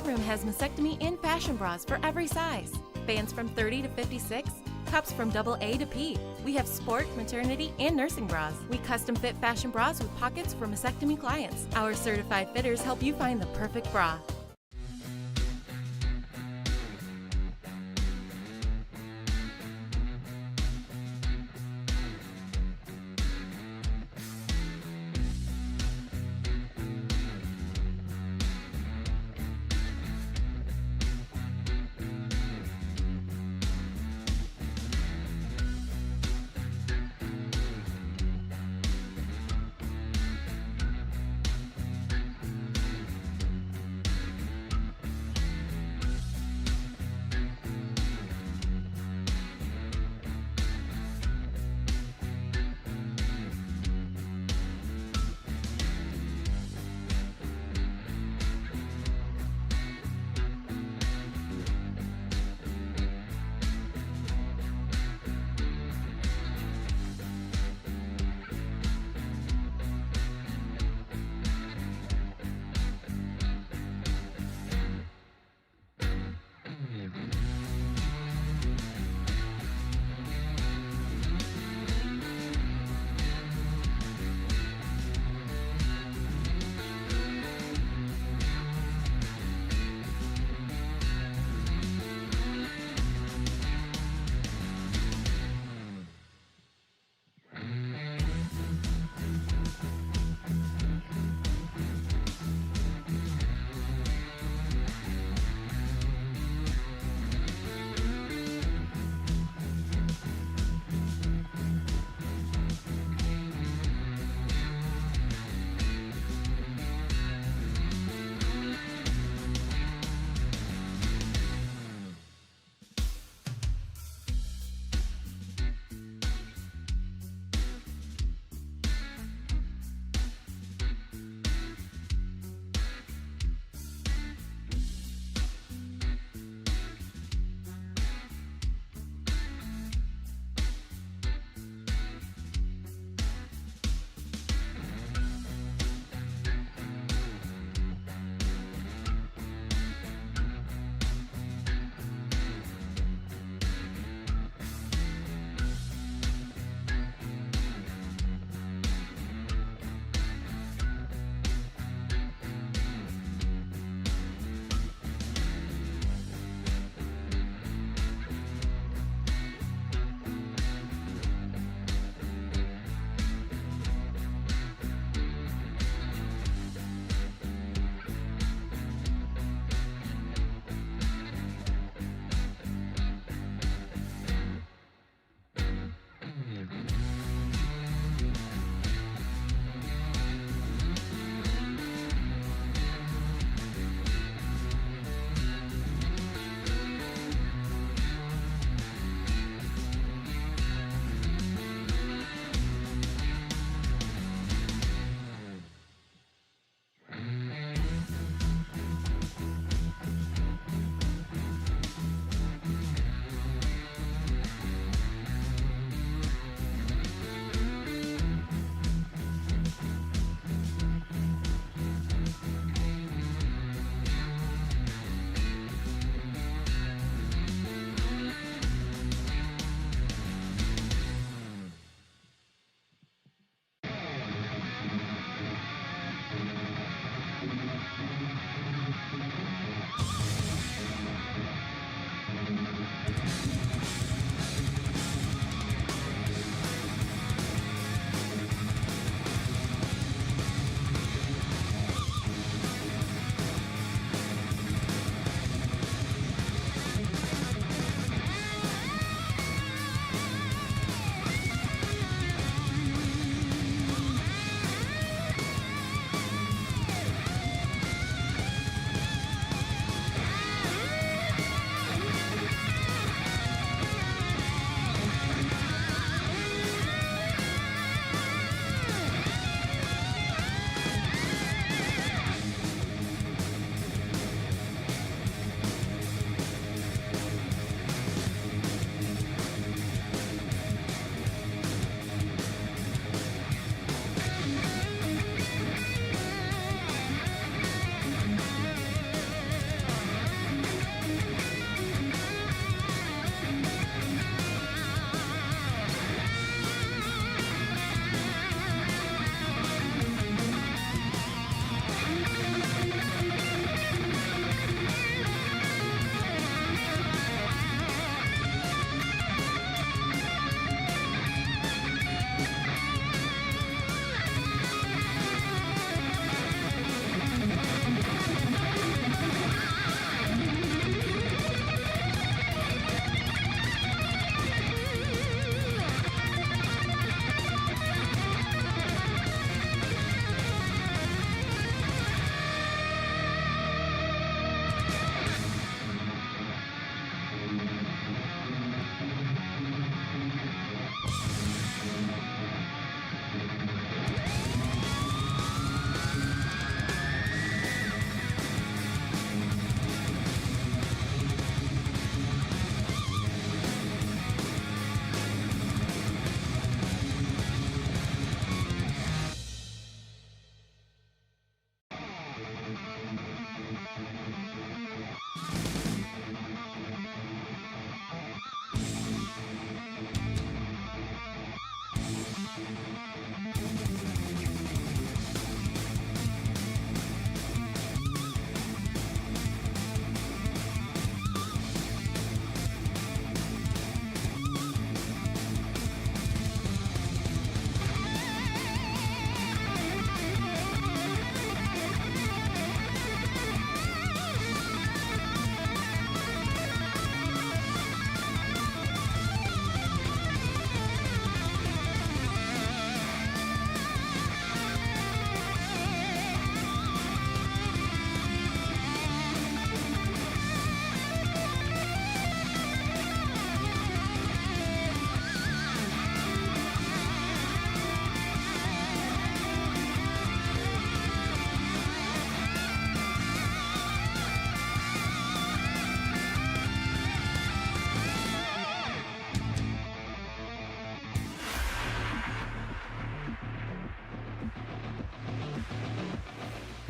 front room has mastectomy and fashion bras for every size. Bands from 30 to 56, cups from AA to P. We have sport, maternity, and nursing bras. We custom fit fashion bras with pockets for mastectomy clients. Our certified fitters help you find the perfect bra.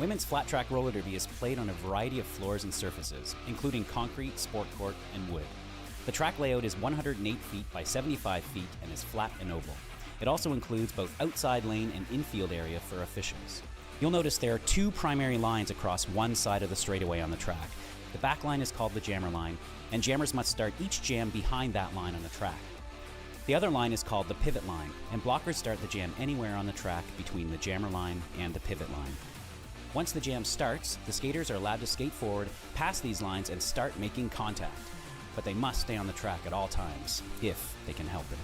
Women's flat track roller derby is played on a variety of floors and surfaces, including concrete, sport court, and wood. The track layout is 108 feet by 75 feet and is flat and oval. It also includes both outside lane and infield area for officials. You'll notice there are two primary lines across one side of the straightaway on the track. The back line is called the jammer line, and jammers must start each jam behind that line on the track. The other line is called the pivot line, and blockers start the jam anywhere on the track between the jammer line and the pivot line. Once the jam starts, the skaters are allowed to skate forward, pass these lines, and start making contact. But they must stay on the track at all times, if they can help it.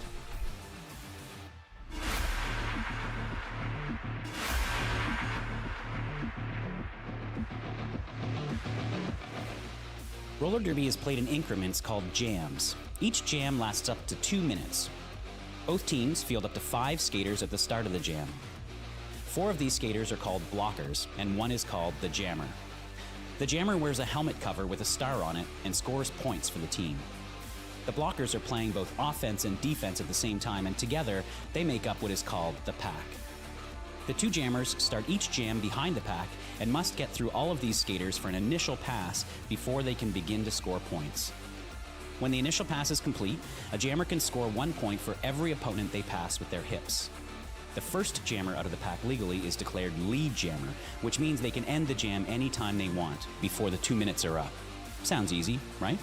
Roller derby is played in increments called jams. Each jam lasts up to 2 minutes. Both teams field up to 5 skaters at the start of the jam. 4 of these skaters are called blockers, and 1 is called the jammer. The jammer wears a helmet cover with a star on it and scores points for the team. The blockers are playing both offense and defense at the same time, and together they make up what is called the pack. The 2 jammers start each jam behind the pack and must get through all of these skaters for an initial pass before they can begin to score points. When the initial pass is complete, a jammer can score 1 point for every opponent they pass with their hips. The first jammer out of the pack legally is declared lead jammer, which means they can end the jam anytime they want before the 2 minutes are up. Sounds easy, right?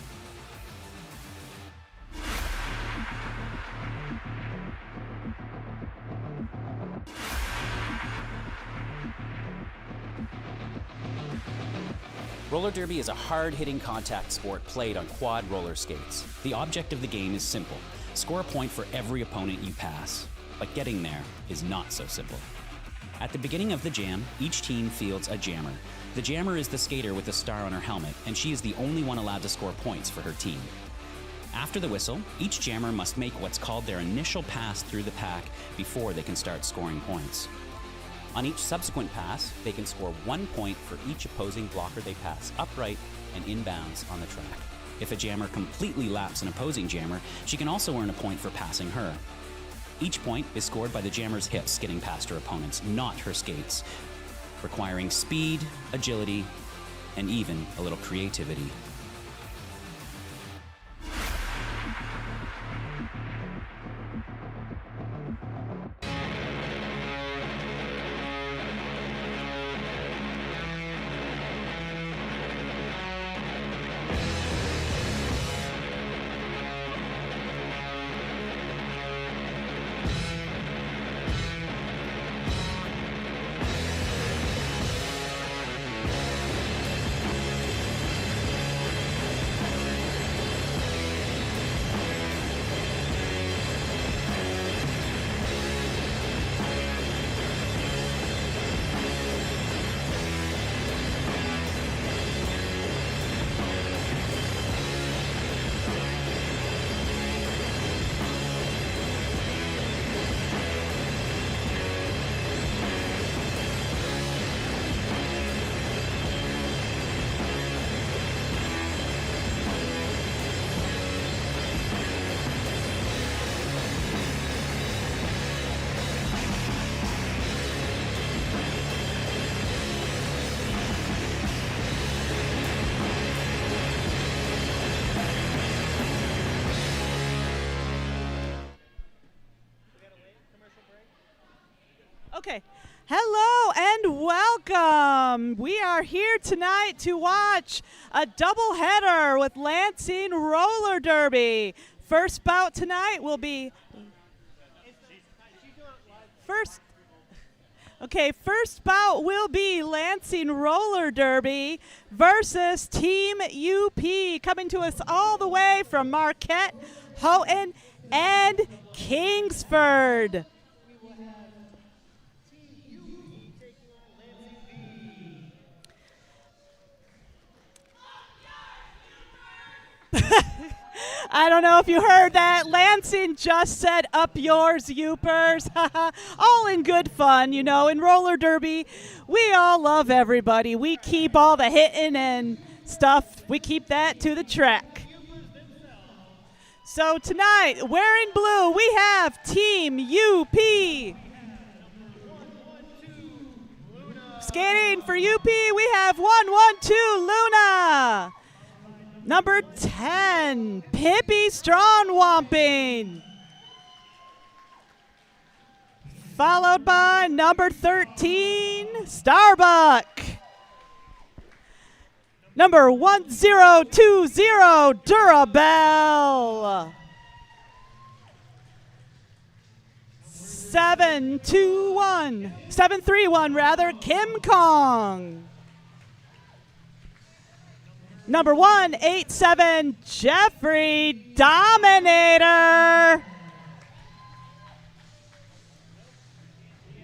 Roller derby is a hard-hitting contact sport played on quad roller skates. The object of the game is simple. Score a point for every opponent you pass. But getting there is not so simple. At the beginning of the jam, each team fields a jammer. The jammer is the skater with the star on her helmet, and she is the only one allowed to score points for her team. After the whistle, each jammer must make what's called their initial pass through the pack before they can start scoring points. On each subsequent pass, they can score 1 point for each opposing blocker they pass upright and inbounds on the track. If a jammer completely laps an opposing jammer, she can also earn a point for passing her. Each point is scored by the jammer's hips getting past her opponents, not her skates, requiring speed, agility, and even a little creativity. Okay. Hello and welcome. We are here tonight to watch a doubleheader with Lansing Roller Derby. First bout tonight will be first bout will be Lansing Roller Derby versus Team UP, coming to us all the way from Marquette, Houghton, and Kingsford. I don't know if you heard that. Lansing just said, "Up yours, Youpers." All in good fun, you know. In roller derby, we all love everybody. We keep all the hitting and stuff. We keep that to the track. So tonight, wearing blue, we have Team UP. skating for UP, we have 112 Luna. Number 10, Pippi Strongwamping. Followed by number 13, Starbuck. Number 1020, Durabelle. 731 rather, Kim Kong. Number 187, Jeffrey Dominator.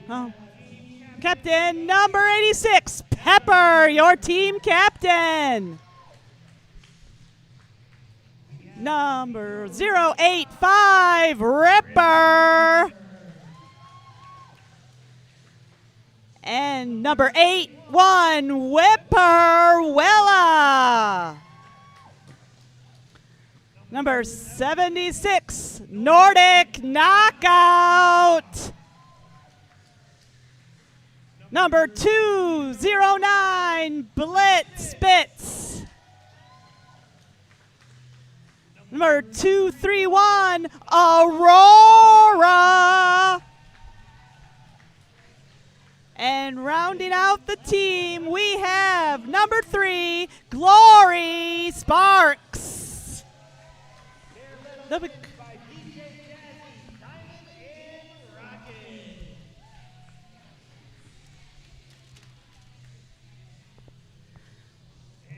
Oh. Captain number 86, Pepper, your team captain. Number 085, Ripper. And number 81, Whipperwilla. Number 76, Nordic Knockout. Number 209, Blitz Spitz. Number 231, Aurora. And rounding out the team, we have number 3, Glory Sparks.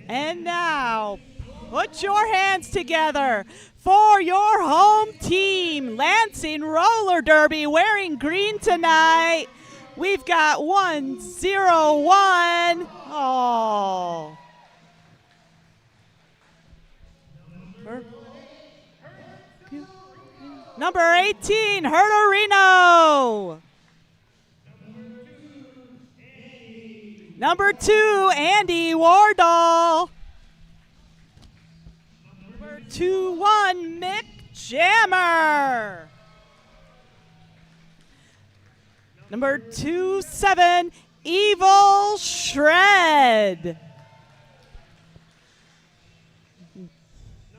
And now, put your hands together for your home team, Lansing Roller Derby, wearing green tonight. We've got 101. Oh. Number 18, Herderino. Number 2, Andy Wardall. Number 21, Mick Jammer. Number 27, Evil Shred.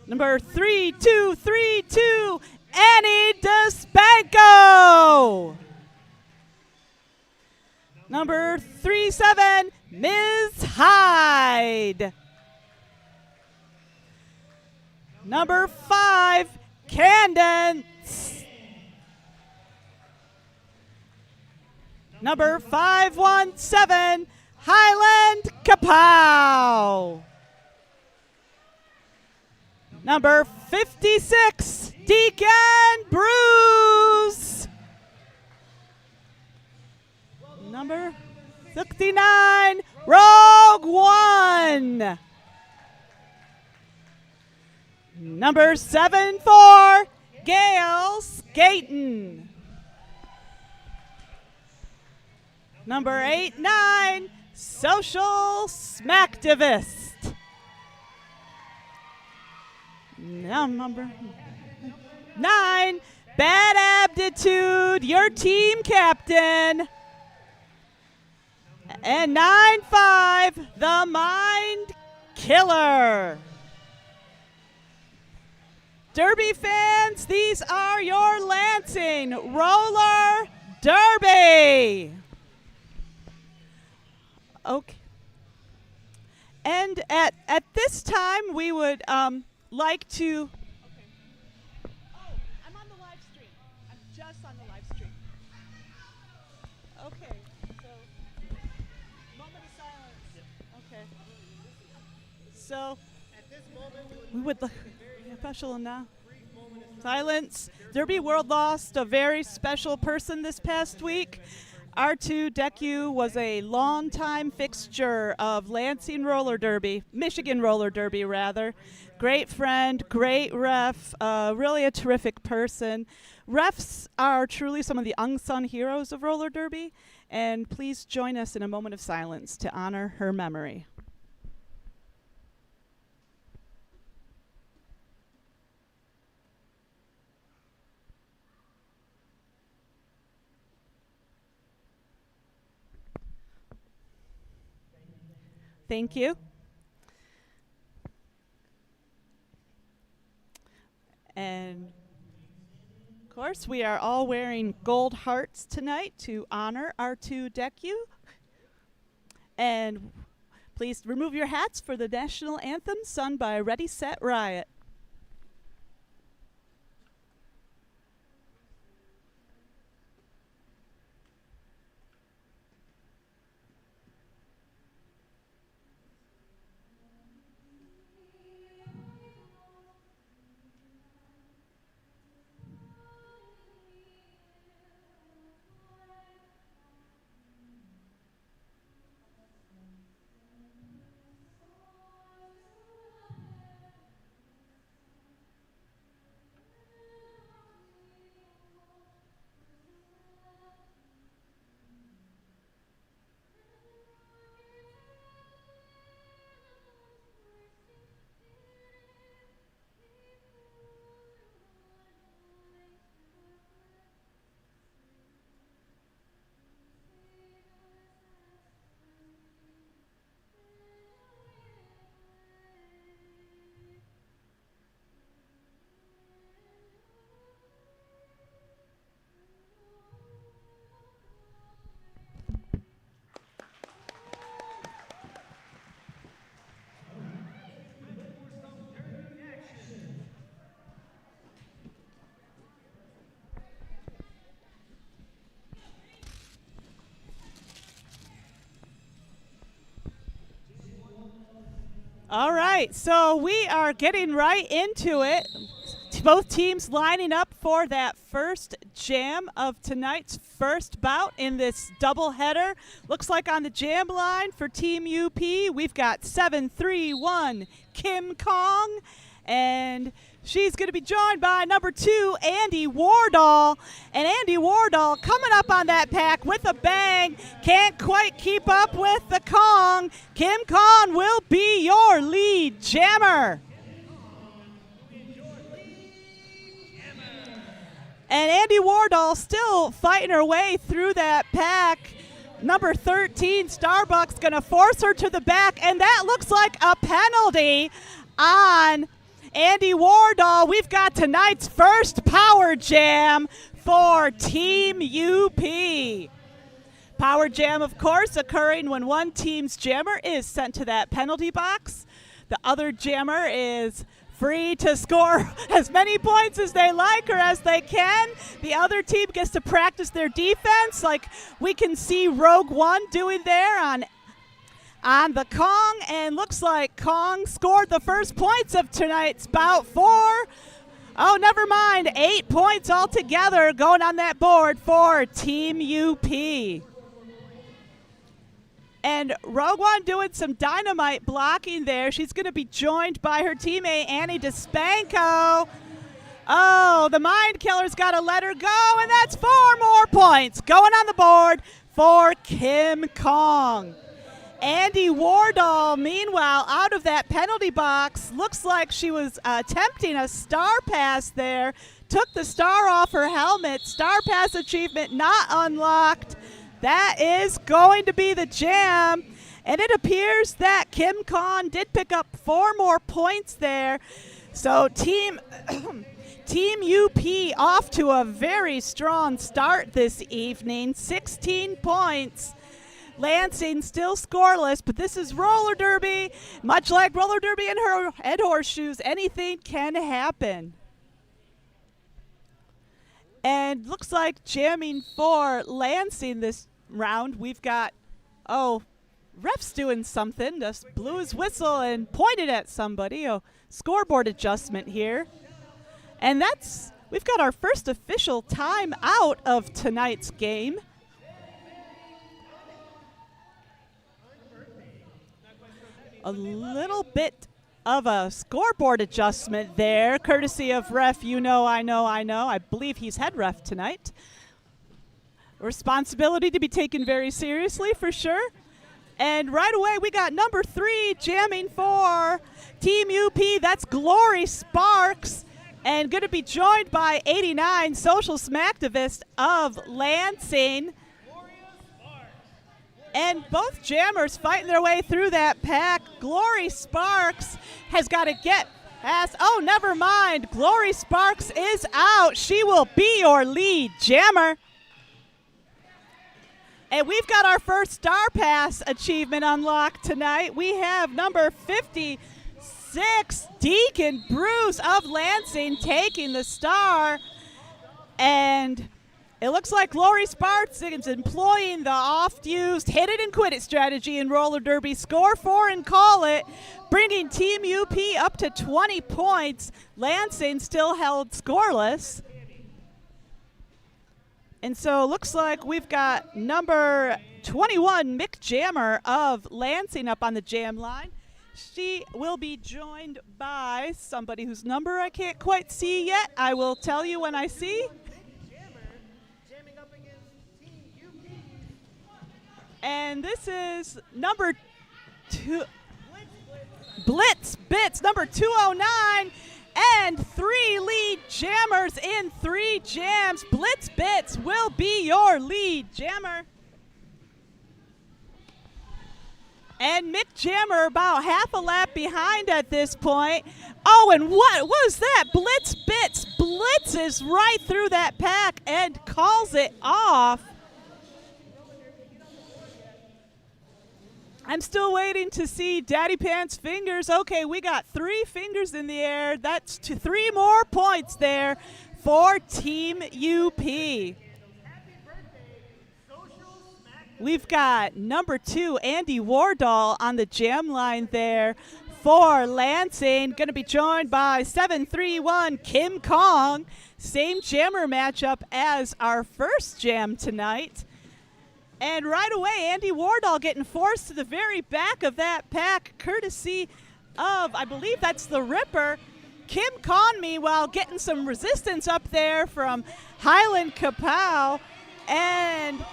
Number 3232, Annie Despanko. Number 37, Ms. Hyde. Number 5, Candence. Number 517, Highland Kapow. Number 56, Deacon Bruce. Number 69, Rogue One. Number 74, Gail Skaten. Number 89, Social Smacktivist. Number 9, Bad Aptitude, your team captain. And 95, the Mind Killer. Derby fans, these are your Lansing Roller Derby. Okay. And at this time, we would like to. Oh, I'm on the live stream. I'm just on the live stream. Okay. So, moment of silence. Okay. So, at this moment, we would like special now. Silence. Derby World lost a very special person this past week. R2 Decu was a longtime fixture of Lansing Roller Derby, Michigan Roller Derby rather. Great friend, great ref, really a terrific person. Refs are truly some of the unsung heroes of roller derby, and please join us in a moment of silence to honor her memory. Thank you. And of course, we are all wearing gold hearts tonight to honor our two DECU. And please remove your hats for the national anthem sung by Ready, Set, Riot. All right, so we are getting right into it. Both teams lining up for that first jam of tonight's first bout in this doubleheader. Looks like on the jam line for Team UP, we've got 7-3-1 Kim Kong, and she's going to be joined by number 2, Andy Wardall. And Andy Wardall coming up on that pack with a bang. Can't quite keep up with the Kong. Kim Kong will be your lead jammer. And Andy Wardall still fighting her way through that pack. Number 13, Starbucks, going to force her to the back, and that looks like a penalty on Andy Wardall. We've got tonight's first power jam for Team UP. Power jam, of course, occurring when one team's jammer is sent to that penalty box. The other jammer is free to score as many points as they like or as they can. The other team gets to practice their defense, like we can see Rogue One doing there on the Kong, and looks like Kong scored the first points of tonight's bout. 4. Oh, never mind. 8 points altogether going on that board for Team UP. And Rogue One doing some dynamite blocking there. She's going to be joined by her teammate, Annie DeSpanko. Oh, the Mind Killer's got to let her go, and that's 4 more points going on the board for Kim Kong. Andy Wardall, meanwhile, out of that penalty box. Looks like she was attempting a star pass there. Took the star off her helmet. Star pass achievement not unlocked. That is going to be the jam. And it appears that Kim Kong did pick up 4 more points there. So Team UP off to a very strong start this evening. 16 points. Lansing still scoreless, but this is roller derby. Much like roller derby and her head horseshoes, anything can happen. And looks like jamming for Lansing this round. We've got, ref's doing something. Just blew his whistle and pointed at somebody. A scoreboard adjustment here. And we've got our first official time out of tonight's game. A little bit of a scoreboard adjustment there, courtesy of ref I know. I believe he's head ref tonight. Responsibility to be taken very seriously for sure. And right away we got number 3 jamming for Team UP. That's Glory Sparks. And going to be joined by 89 social smacktivist of Lansing. And both jammers fighting their way through that pack. Glory Sparks has got to get past. Oh, never mind. Glory Sparks is out. She will be your lead jammer. And we've got our first Star Pass achievement unlocked tonight. We have number 56, Deacon Bruce of Lansing, taking the star. And it looks like Glory Sparks is employing the oft-used hit it and quit it strategy in roller derby. Score 4 and call it, bringing Team UP up to 20 points. Lansing still held scoreless. And so it looks like we've got number 21, Mick Jammer of Lansing, up on the jam line. She will be joined by somebody whose number I can't quite see yet. I will tell you when I see. And this is number 2, Blitz Bits, number 209, and 3 lead jammers in 3 jams. Blitz Bits will be your lead jammer. And Mick Jammer about half a lap behind at this point. Oh, and what was that? Blitz Bits blitzes right through that pack and calls it off. I'm still waiting to see Daddy Pants fingers. Okay, we got 3 fingers in the air. That's 3 more points there for Team UP. We've got number 2, Andy Wardall, on the jam line there for Lansing. Going to be joined by 731 Kim Kong. Same jammer matchup as our first jam tonight. And right away, Andy Wardall getting forced to the very back of that pack, courtesy of, I believe that's the Ripper. Kim Kong, meanwhile, getting some resistance up there from Highland Kapow. And,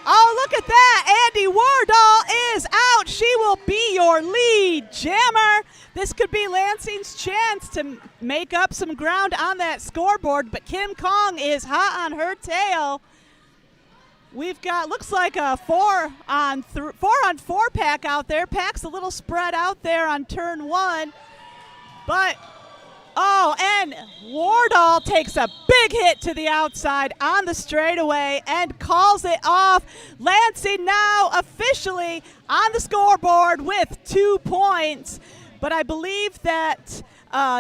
oh, look at that. Andy Wardall is out. She will be your lead jammer. This could be Lansing's chance to make up some ground on that scoreboard, but Kim Kong is hot on her tail. We've got, looks like a 4-on-4 pack out there. Pack's a little spread out there on turn 1. But, oh, and Wardall takes a big hit to the outside on the straightaway and calls it off. Lansing now officially on the scoreboard with 2 points. But I believe that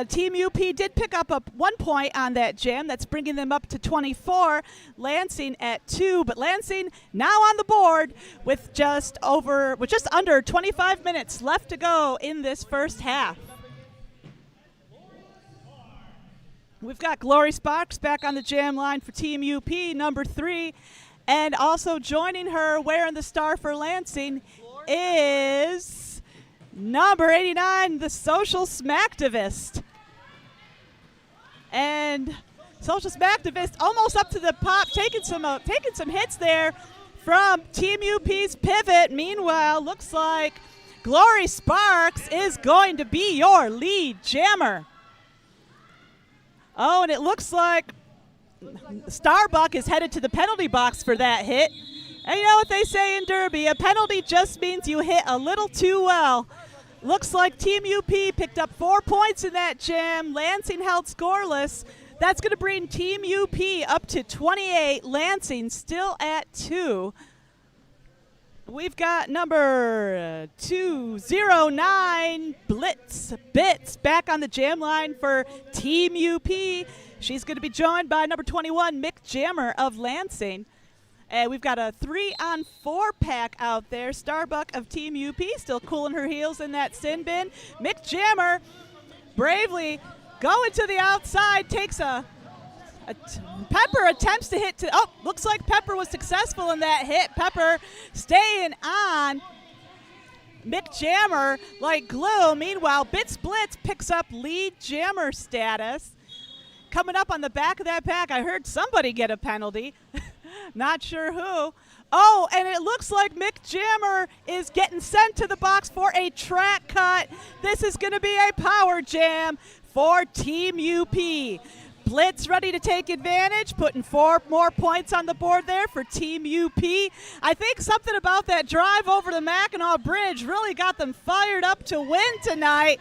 Team UP did pick up 1 point on that jam. That's bringing them up to 24. Lansing at 2, but Lansing now on the board with just under 25 minutes left to go in this first half. We've got Glory Sparks back on the jam line for Team UP, number 3, and also joining her wearing the star for Lansing is number 89, the Social Smacktivist. And Social Smacktivist almost up to the pop, taking some hits there from Team UP's pivot. Meanwhile, looks like Glory Sparks is going to be your lead jammer. Oh, and it looks like Starbuck is headed to the penalty box for that hit. And you know what they say in Derby, a penalty just means you hit a little too well. Looks like Team UP picked up 4 points in that jam. Lansing held scoreless. That's going to bring Team UP up to 28. Lansing still at 2. We've got number 209, Blitz Bits, back on the jam line for Team UP. She's going to be joined by number 21, Mick Jammer of Lansing. And we've got a 3-on-4 pack out there. Starbuck of Team UP still cooling her heels in that sin bin. Mick Jammer bravely going to the outside, takes Pepper attempts to hit to, looks like Pepper was successful in that hit. Pepper staying on Mick Jammer like glue. Meanwhile, Bits Blitz picks up lead jammer status. Coming up on the back of that pack, I heard somebody get a penalty. Not sure who. Oh, and it looks like Mick Jammer is getting sent to the box for a track cut. This is going to be a power jam for Team UP. Blitz ready to take advantage, putting 4 more points on the board there for Team UP. I think something about that drive over the Mackinac Bridge really got them fired up to win tonight,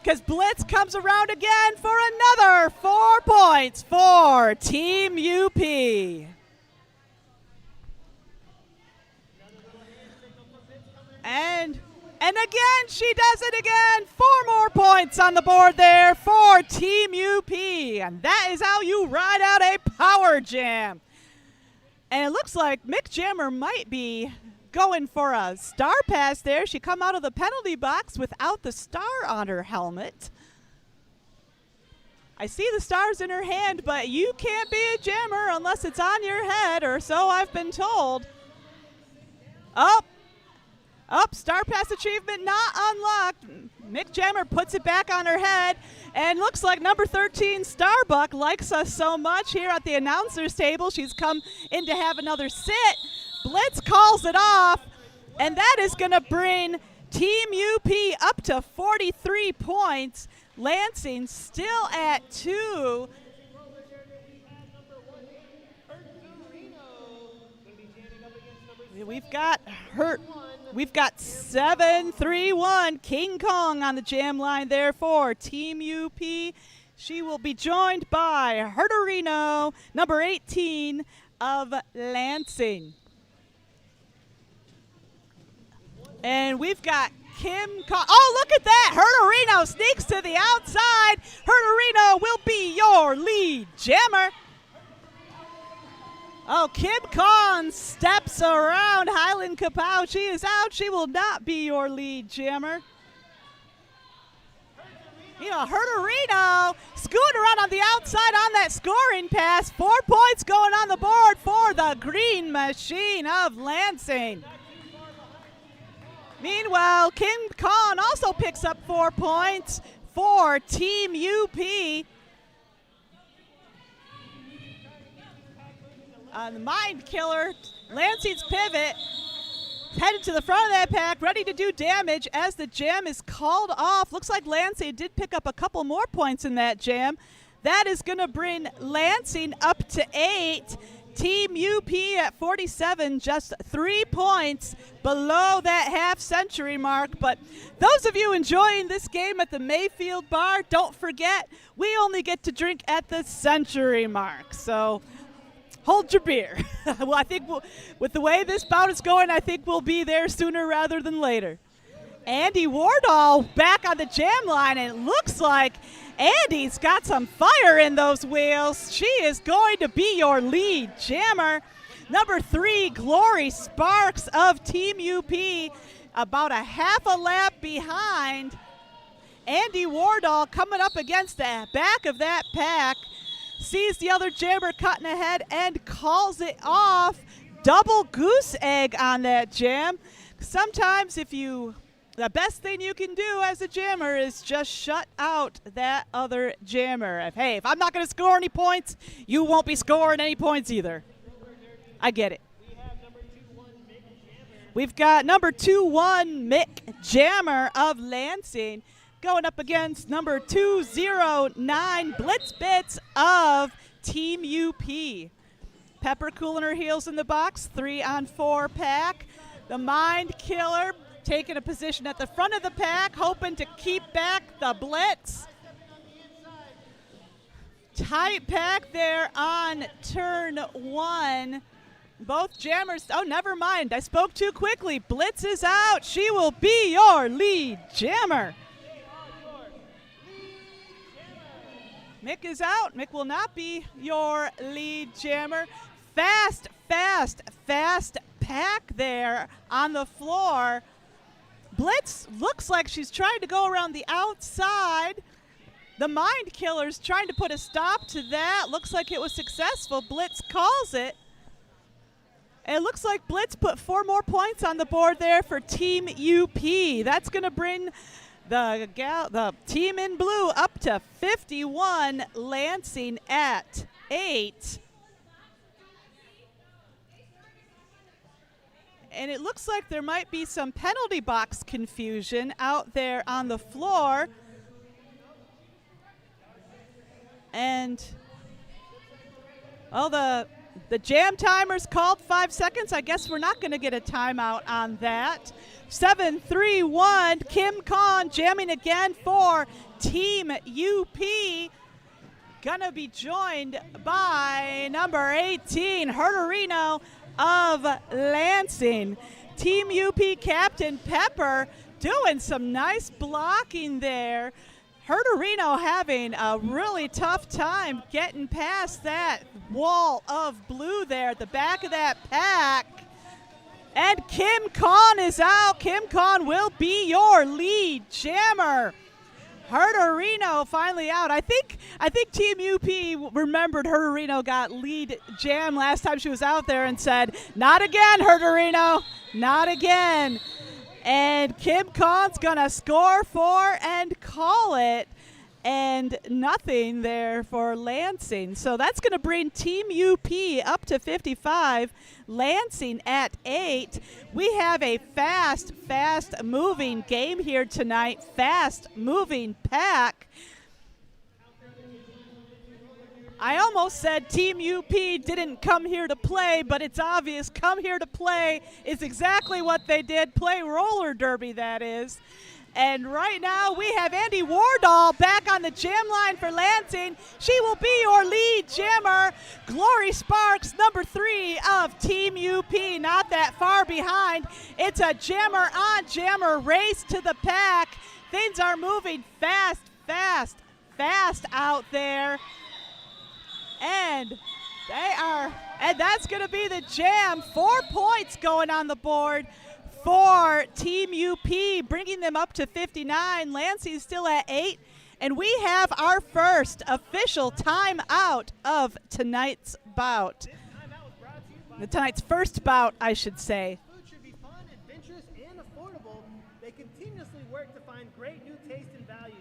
because Blitz comes around again for another 4 points for Team UP. And again, she does it again. 4 more points on the board there for Team UP. And that is how you ride out a power jam. And it looks like Mick Jammer might be going for a star pass there. She come out of the penalty box without the star on her helmet. I see the stars in her hand, but you can't be a jammer unless it's on your head, or so I've been told. Star Pass achievement not unlocked. Mick Jammer puts it back on her head, and looks like number 13, Starbuck, likes us so much here at the announcer's table. She's come in to have another sit. Blitz calls it off, and that is going to bring Team UP up to 43 points. Lansing still at 2. We've got 7-3-1 King Kong on the jam line there for Team UP. She will be joined by Herderino, number 18 of Lansing. And we've got Kim Kong. Oh, look at that. Herderino sneaks to the outside. Herderino will be your lead jammer. Oh, Kim Kong steps around Highland Kapow. She is out. She will not be your lead jammer. You know, Herderino scooting around on the outside on that scoring pass. 4 points going on the board for the Green Machine of Lansing. Meanwhile, Kim Kong also picks up 4 points for Team UP. The Mind Killer, Lansing's pivot, headed to the front of that pack, ready to do damage as the jam is called off. Looks like Lansing did pick up a couple more points in that jam. That is going to bring Lansing up to 8. Team UP at 47, just 3 points below that half-century mark. But those of you enjoying this game at the Mayfield Bar, don't forget, we only get to drink at the century mark. So hold your beer. Well, I think with the way this bout is going, I think we'll be there sooner rather than later. Andy Wardall back on the jam line, and it looks like Andy's got some fire in those wheels. She is going to be your lead jammer. Number 3, Glory Sparks of Team UP, about a half a lap behind. Andy Wardall coming up against the back of that pack. Sees the other jammer cutting ahead and calls it off. Double goose egg on that jam. Sometimes the best thing you can do as a jammer is just shut out that other jammer. If I'm not going to score any points, you won't be scoring any points either. I get it. We've got number 2-1 Mick Jammer of Lansing going up against number 209 Blitz Bits of Team UP. Pepper cooling her heels in the box, 3-on-4 pack. The Mind Killer taking a position at the front of the pack, hoping to keep back the Blitz. Tight pack there on turn 1. Both jammers, oh, never mind. I spoke too quickly. Blitz is out. She will be your lead jammer. Mick is out. Mick will not be your lead jammer. Fast pack there on the floor. Blitz looks like she's trying to go around the outside. The Mind Killer's trying to put a stop to that. Looks like it was successful. Blitz calls it. And it looks like Blitz put 4 more points on the board there for Team UP. That's going to bring the team in blue up to 51, Lansing at 8. And it looks like there might be some penalty box confusion out there on the floor. And, well, the jam timer's called 5 seconds. I guess we're not going to get a timeout on that. 7-3-1, Kim Kahn jamming again for Team UP. Gonna be joined by number 18, Herderino of Lansing. Team UP captain Pepper doing some nice blocking there. Herderino having a really tough time getting past that wall of blue there at the back of that pack. And Kim Kahn is out. Kim Kahn will be your lead jammer. Herderino finally out. I think Team UP remembered Herderino got lead jam last time she was out there and said, "Not again, Herderino, not again." And Kim Kahn's gonna score 4 and call it, and nothing there for Lansing. So that's gonna bring Team UP up to 55, Lansing at 8. We have a fast moving game here tonight, fast moving pack. I almost said Team UP didn't come here to play, but it's obvious come here to play is exactly what they did, play roller derby, that is. And right now we have Andy Wardall back on the jam line for Lansing. She will be your lead jammer. Glory Sparks, number 3 of Team UP, not that far behind. It's a jammer on jammer race to the pack. Things are moving fast out there. And that's going to be the jam. 4 points going on the board for Team UP, bringing them up to 59. Lansing's still at 8. And we have our first official timeout of tonight's bout. Tonight's first bout, I should say. Food should be fun, adventurous, and affordable. They continuously work to find great new taste and value.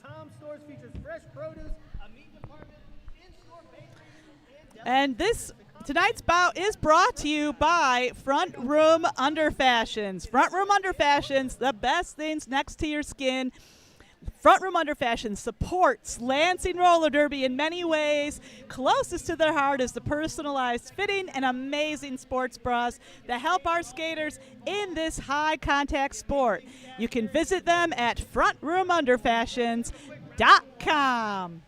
Tom's Stores features fresh produce, a meat department, in-store bakery, and tonight's bout is brought to you by Front Room Under Fashions. Front Room Under Fashions, the best things next to your skin. Front Room Under Fashions supports Lansing Roller Derby in many ways. Closest to their heart is the personalized fitting and amazing sports bras that help our skaters in this high-contact sport. You can visit them at frontroomunderfashions.com.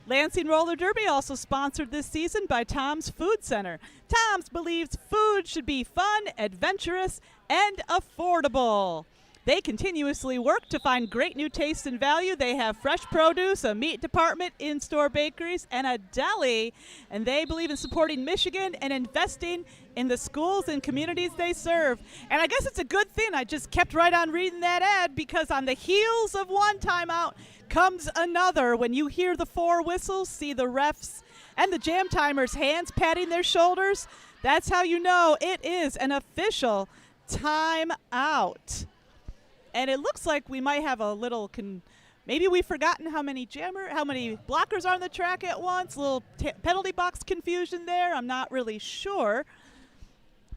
Lansing Roller Derby also sponsored this season by Tom's Food Center. Tom's believes food should be fun, adventurous, and affordable. They continuously work to find great new taste and value. They have fresh produce, a meat department, in-store bakeries, and a deli. And they believe in supporting Michigan and investing in the schools and communities they serve. And I guess it's a good thing I just kept right on reading that ad, because on the heels of one timeout comes another. When you hear the 4 whistles, see the refs and the jam timers' hands patting their shoulders, that's how you know it is an official timeout. And it looks like we might have a little, maybe we've forgotten how many blockers are on the track at once. A little penalty box confusion there. I'm not really sure.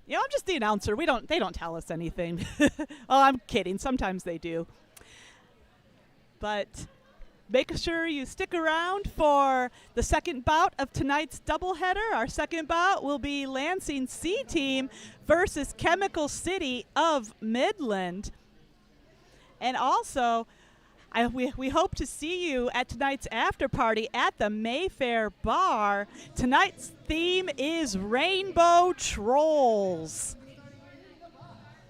I'm just the announcer. They don't tell us anything. Oh, I'm kidding. Sometimes they do. But make sure you stick around for the second bout of tonight's doubleheader. Our second bout will be Lansing C Team versus Chemical City of Midland. And also, we hope to see you at tonight's after party at the Mayfair Bar. Tonight's theme is Rainbow Trolls.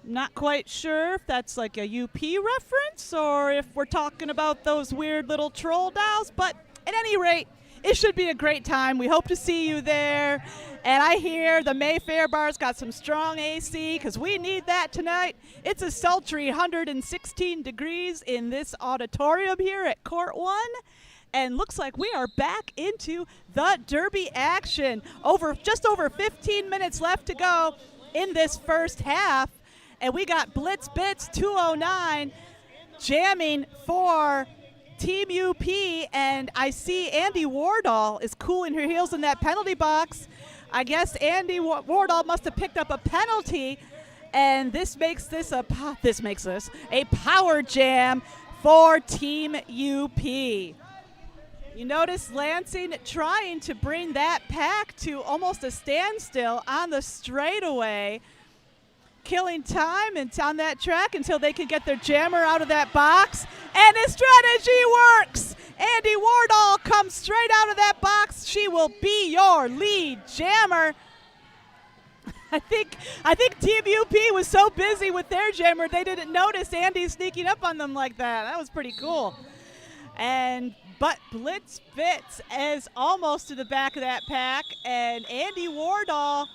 Not quite sure if that's like a UP reference or if we're talking about those weird little troll dolls, but at any rate, it should be a great time. We hope to see you there. And I hear the Mayfair Bar's got some strong AC, because we need that tonight. It's a sultry 116 degrees in this auditorium here at Court 1. And looks like we are back into the Derby action. Just over 15 minutes left to go in this first half. And we got Blitz Bits 209 jamming for Team UP, and I see Andy Wardall is cooling her heels in that penalty box. I guess Andy Wardall must have picked up a penalty, and this makes this a power jam for Team UP. You notice Lansing trying to bring that pack to almost a standstill on the straightaway, killing time and on that track until they can get their jammer out of that box. And his strategy works. Andy Wardall comes straight out of that box. She will be your lead jammer. I think Team UP was so busy with their jammer they didn't notice Andy sneaking up on them like that. That was pretty cool. But Blitz Fitz is almost to the back of that pack, and Andy Wardall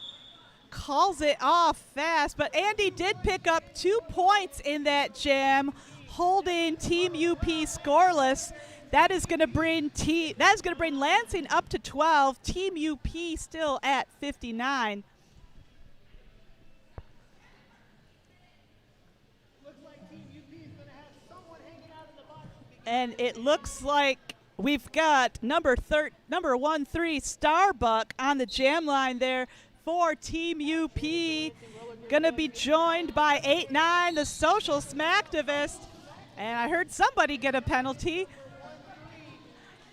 calls it off fast. But Andy did pick up 2 points in that jam, holding Team UP scoreless. That is going to bring Lansing up to 12. Team UP still at 59. And it looks like we've got number 1-3 Starbuck on the jam line there for Team UP. Going to be joined by 8-9, the social smacktivist. And I heard somebody get a penalty.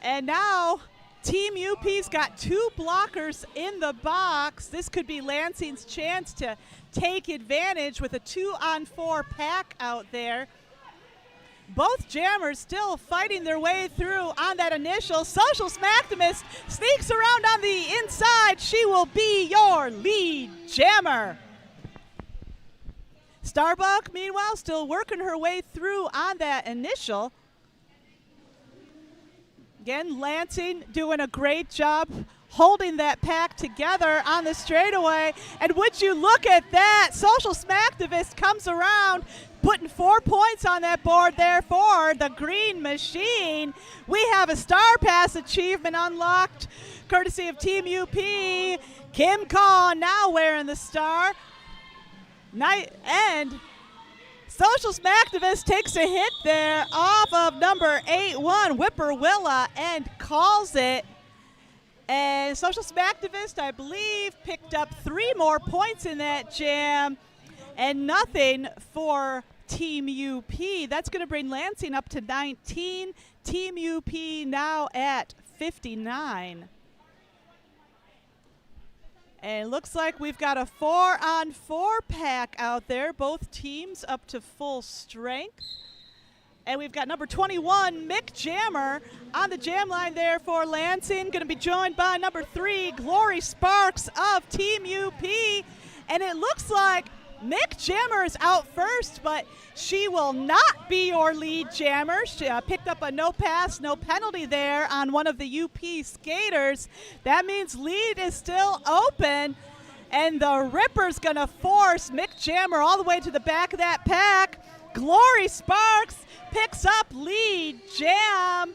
And now Team UP's got 2 blockers in the box. This could be Lansing's chance to take advantage with a 2-on-4 pack out there. Both jammers still fighting their way through on that initial. Social Smacktimist sneaks around on the inside. She will be your lead jammer. Starbuck, meanwhile, still working her way through on that initial. Again, Lansing doing a great job holding that pack together on the straightaway. And would you look at that? Social Smacktivist comes around, putting 4 points on that board there for the Green Machine. We have a Star Pass achievement unlocked, courtesy of Team UP. Kim Kahn now wearing the star. And Social Smacktivist takes a hit there off of number 8-1, Whipperwilla, and calls it. And Social Smacktivist, I believe, picked up 3 more points in that jam. And nothing for Team UP. That's going to bring Lansing up to 19. Team UP now at 59. And it looks like we've got a 4-on-4 pack out there. Both teams up to full strength. And we've got number 21, Mick Jammer, on the jam line there for Lansing. Going to be joined by number 3, Glory Sparks of Team UP. And it looks like Mick Jammer is out first, but she will not be your lead jammer. She picked up a no pass, no penalty there on one of the UP skaters. That means lead is still open, and the Ripper's going to force Mick Jammer all the way to the back of that pack. Glory Sparks picks up lead jam.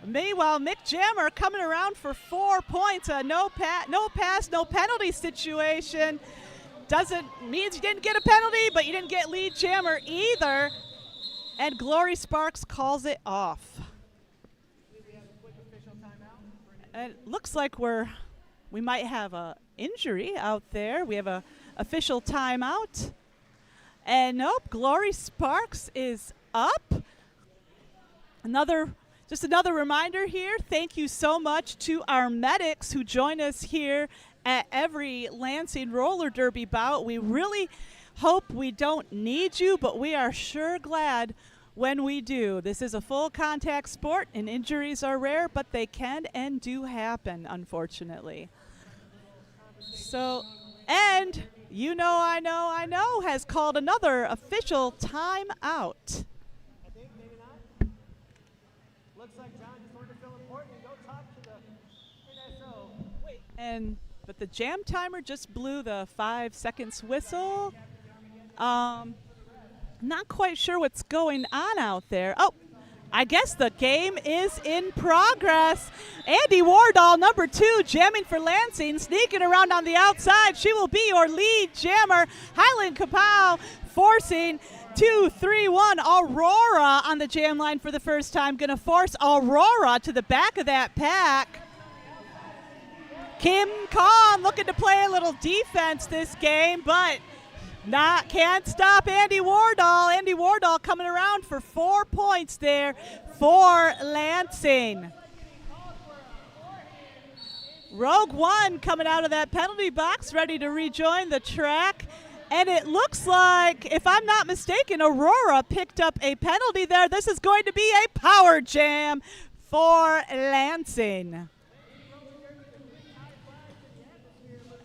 Meanwhile, Mick Jammer coming around for 4 points, a no pass, no penalty situation. Means you didn't get a penalty, but you didn't get lead jammer either. And Glory Sparks calls it off. And it looks like we might have a injury out there. We have a official timeout. And nope, Glory Sparks is up. Just another reminder here, thank you so much to our medics who join us here at every Lansing roller derby bout. We really hope we don't need you, but we are sure glad when we do. This is a full contact sport and injuries are rare, but they can and do happen, unfortunately. So, and I know has called another official timeout. I think maybe not. Looks like John just wanted to feel important and go talk to the NSO. But the jam timer just blew the 5 seconds whistle. Not quite sure what's going on out there. Oh, I guess the game is in progress. Andy Wardall, number 2, jamming for Lansing, sneaking around on the outside. She will be your lead jammer. Highland Kapow forcing 2-3-1 Aurora on the jam line for the first time. Going to force Aurora to the back of that pack. Kim Kahn looking to play a little defense this game, but Can't stop Andy Wardall. Andy Wardall coming around for 4 points there for Lansing. Rogue One coming out of that penalty box, ready to rejoin the track. And it looks like, if I'm not mistaken, Aurora picked up a penalty there. This is going to be a power jam for Lansing.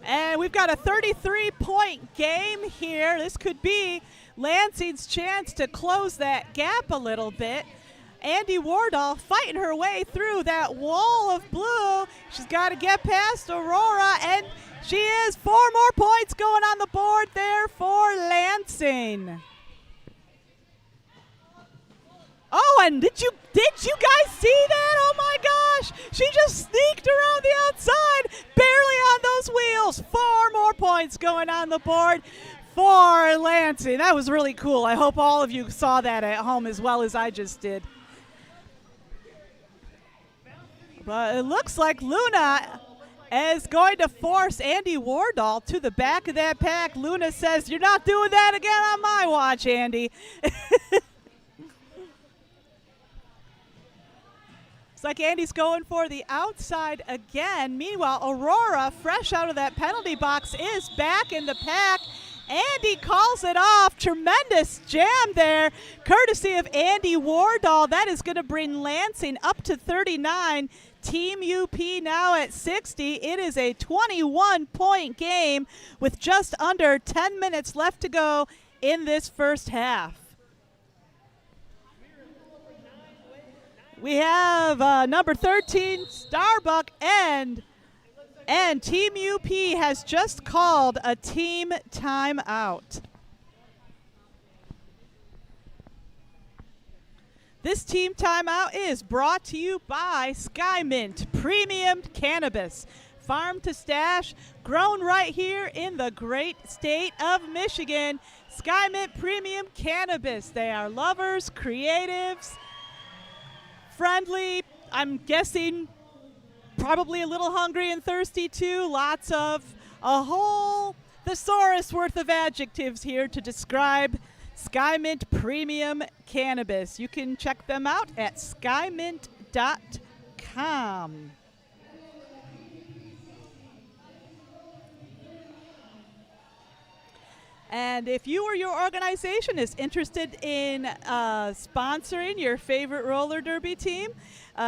And we've got a 33-point game here. This could be Lansing's chance to close that gap a little bit. Andy Wardall fighting her way through that wall of blue. She's got to get past Aurora, and she is. 4 more points going on the board there for Lansing. Oh, and did you guys see that? Oh my gosh! She just sneaked around the outside, barely on those wheels. 4 more points going on the board for Lansing. That was really cool. I hope all of you saw that at home as well as I just did. But it looks like Luna is going to force Andy Wardall to the back of that pack. Luna says, "You're not doing that again on my watch, Andy." It's like Andy's going for the outside again. Meanwhile, Aurora, fresh out of that penalty box, is back in the pack. Andy calls it off. Tremendous jam there, courtesy of Andy Wardall. That is going to bring Lansing up to 39. Team UP now at 60. It is a 21-point game with just under 10 minutes left to go in this first half. We have number 13, Starbuck, and Team UP has just called a team timeout. This team timeout is brought to you by Skymint Premium Cannabis. Farm to stash, grown right here in the great state of Michigan. Skymint Premium Cannabis. They are lovers, creatives, friendly, I'm guessing probably a little hungry and thirsty too. Lots of a whole thesaurus worth of adjectives here to describe Skymint Premium Cannabis. You can check them out at skymint.com. And if you or your organization is interested in sponsoring your favorite roller derby team,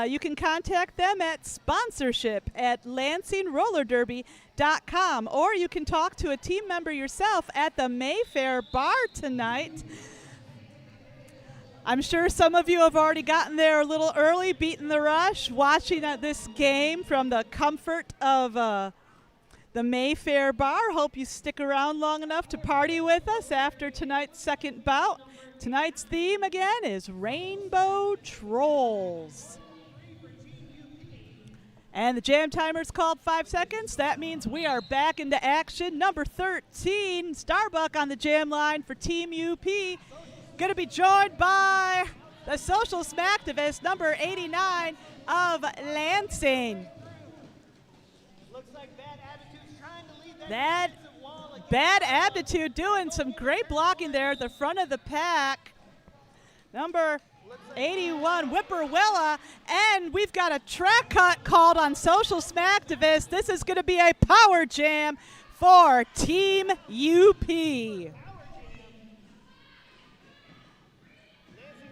you can contact them at sponsorship@lansingrollerderby.com, or you can talk to a team member yourself at the Mayfair Bar tonight. I'm sure some of you have already gotten there a little early, beaten the rush, watching this game from the comfort of the Mayfair Bar. Hope you stick around long enough to party with us after tonight's second bout. Tonight's theme, again, is Rainbow Trolls. And the jam timer's called 5 seconds. That means we are back into action. Number 13, Starbuck on the jam line for Team UP. Going to be joined by the social smacktivist, number 89 of Lansing. Looks like Bad Attitude's trying to lead That defensive wall again. Bad Aptitude doing some great blocking there at the front of the pack. Number 81, Whipperwilla, and we've got a track cut called on Social Smacktivist. This is going to be a power jam for Team UP. Lansing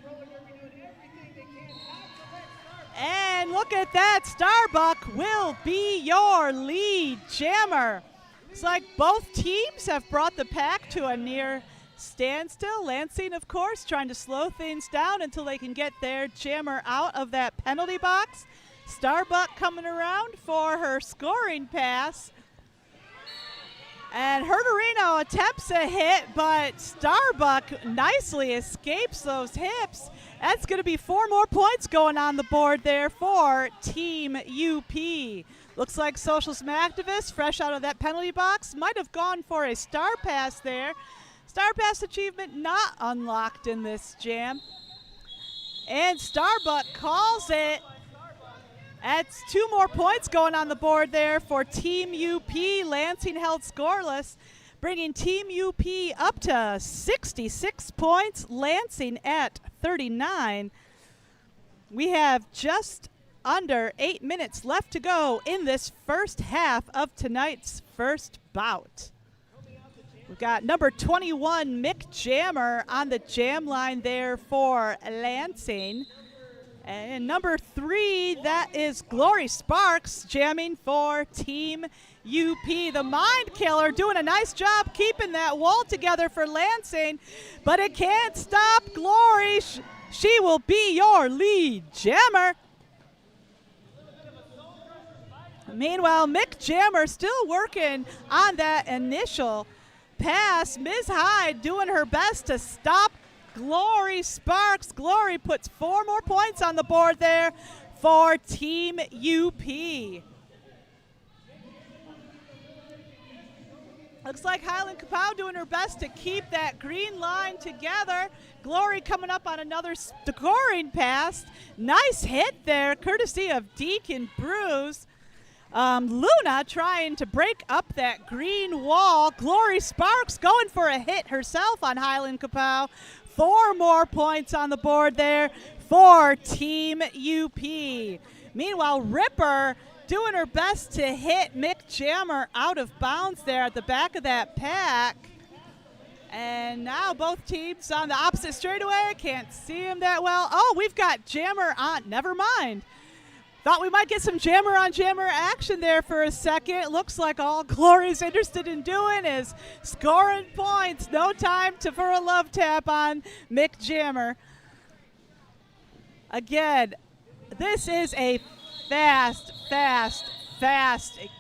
Roller Derby doing everything they can not to let Starbuck. And look at that, Starbuck will be your lead jammer. It's like both teams have brought the pack to a near standstill. Lansing, of course, trying to slow things down until they can get their jammer out of that penalty box. Starbuck coming around for her scoring pass. And Herderino attempts a hit, but Starbuck nicely escapes those hips. That's going to be 4 more points going on the board there for Team UP. Looks like Social Smacktivist, fresh out of that penalty box, might have gone for a star pass there. Star pass achievement not unlocked in this jam. And Starbuck calls it. That's 2 more points going on the board there for Team UP. Lansing held scoreless. bringing Team UP up to 66 points, Lansing at 39. We have just under 8 minutes left to go in this first half of tonight's first bout. We've got number 21, Mick Jammer, on the jam line there for Lansing. And number 3, that is Glory Sparks, jamming for Team UP. The Mind Killer doing a nice job keeping that wall together for Lansing, but it can't stop Glory. She will be your lead jammer. Meanwhile, Mick Jammer still working on that initial pass. Ms. Hyde doing her best to stop Glory Sparks. Glory puts 4 more points on the board there for Team UP. Looks like Highland Kapow doing her best to keep that green line together. Glory coming up on another scoring pass. Nice hit there, courtesy of Deacon Bruce. Luna trying to break up that green wall. Glory Sparks going for a hit herself on Highland Kapow. 4 more points on the board there for Team UP. Meanwhile, Ripper doing her best to hit Mick Jammer out of bounds there at the back of that pack. And now both teams on the opposite straightaway. Can't see him that well. Oh, we've got Jammer on. Never mind. Thought we might get some jammer on jammer action there for a second. Looks like all Glory's interested in doing is scoring points. No time for a love tap on Mick Jammer. Again, this is a fast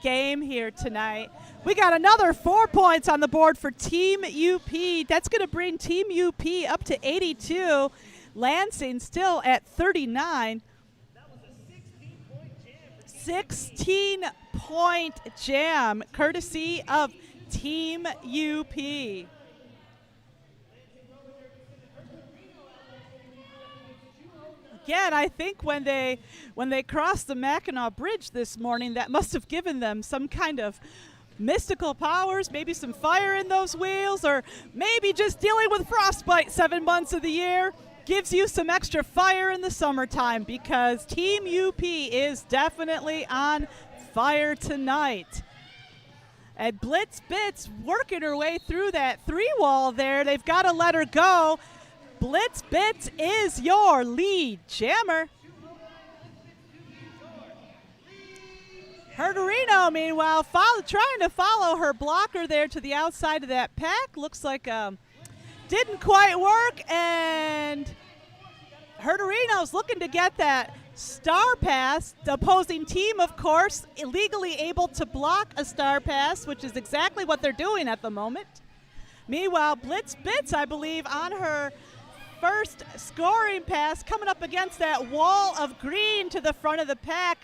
game here tonight. We got another 4 points on the board for Team UP. That's going to bring Team UP up to 82. Lansing still at 39. 16-point jam, courtesy of Team UP. Again, I think when they crossed the Mackinac Bridge this morning, that must have given them some kind of mystical powers, maybe some fire in those wheels, or maybe just dealing with frostbite 7 months of the year gives you some extra fire in the summertime, because Team UP is definitely on fire tonight. And Blitz Bits working her way through that 3-wall there. They've got to let her go. Blitz Bits is your lead jammer. Herderino, meanwhile, trying to follow her blocker there to the outside of that pack. Looks like didn't quite work, and Herderino's looking to get that star pass. The opposing team, of course, illegally able to block a star pass, which is exactly what they're doing at the moment. Meanwhile, Blitz Bits, I believe, on her first scoring pass, coming up against that wall of green to the front of the pack.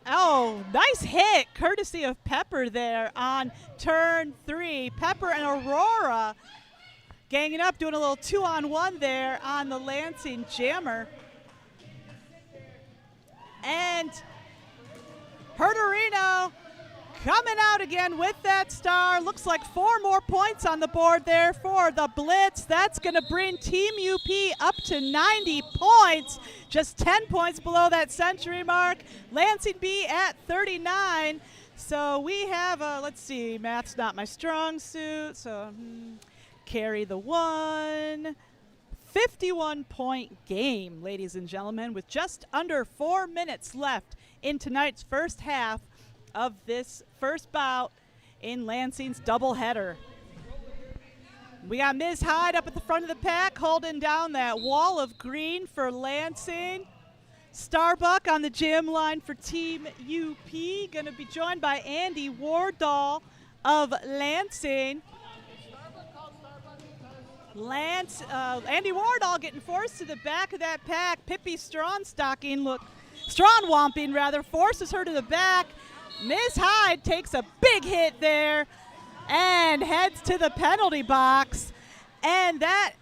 Oh, nice hit, courtesy of Pepper there on turn 3. Pepper and Aurora ganging up, doing a little 2-on-1 there on the Lansing jammer. And Herderino coming out again with that star. Looks like 4 more points on the board there for the Blitz. That's going to bring Team UP up to 90 points. Just 10 points below that century mark. Lansing B at 39. So we have, let's see, math's not my strong suit. So carry the 1. 51-point game, ladies and gentlemen, with just under 4 minutes left in tonight's first half of this first bout in Lansing's doubleheader. We got Ms. Hyde up at the front of the pack, holding down that wall of green for Lansing. Starbuck on the jam line for Team UP, going to be joined by Andy Wardall of Lansing. Andy Wardall getting forced to the back of that pack. Pippi Strawnwamping forces her to the back. Ms. Hyde takes a big hit there and heads to the penalty box. And that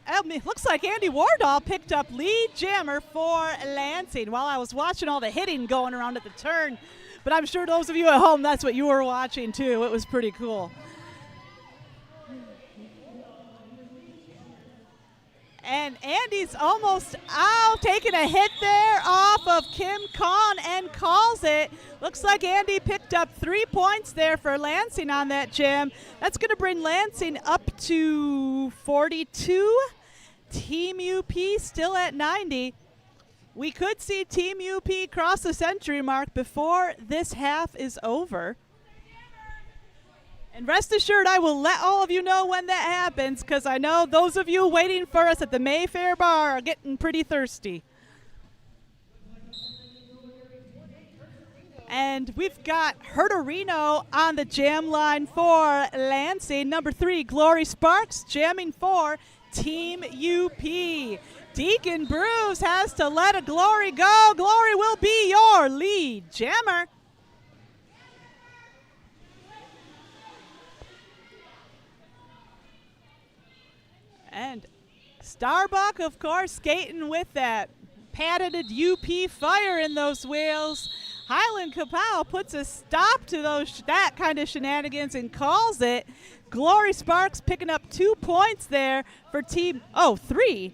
looks like Andy Wardall picked up lead jammer for Lansing. While I was watching all the hitting going around at the turn, but I'm sure those of you at home, that's what you were watching too. It was pretty cool. And Andy's almost out, taking a hit there off of Kim Kahn and calls it. Looks like Andy picked up 3 points there for Lansing on that jam. That's going to bring Lansing up to 42. Team UP still at 90. We could see Team UP cross the century mark before this half is over. And rest assured, I will let all of you know when that happens, because I know those of you waiting for us at the Mayfair Bar are getting pretty thirsty. And we've got Herderino on the jam line for Lansing. Number 3, Glory Sparks, jamming for Team UP. Deacon Bruce has to let a Glory go. Glory will be your lead jammer. And Starbuck, of course, skating with that patented UP fire in those wheels. Highland Kapow puts a stop to that kind of shenanigans and calls it. Glory Sparks picking up 2 points there for Team, 3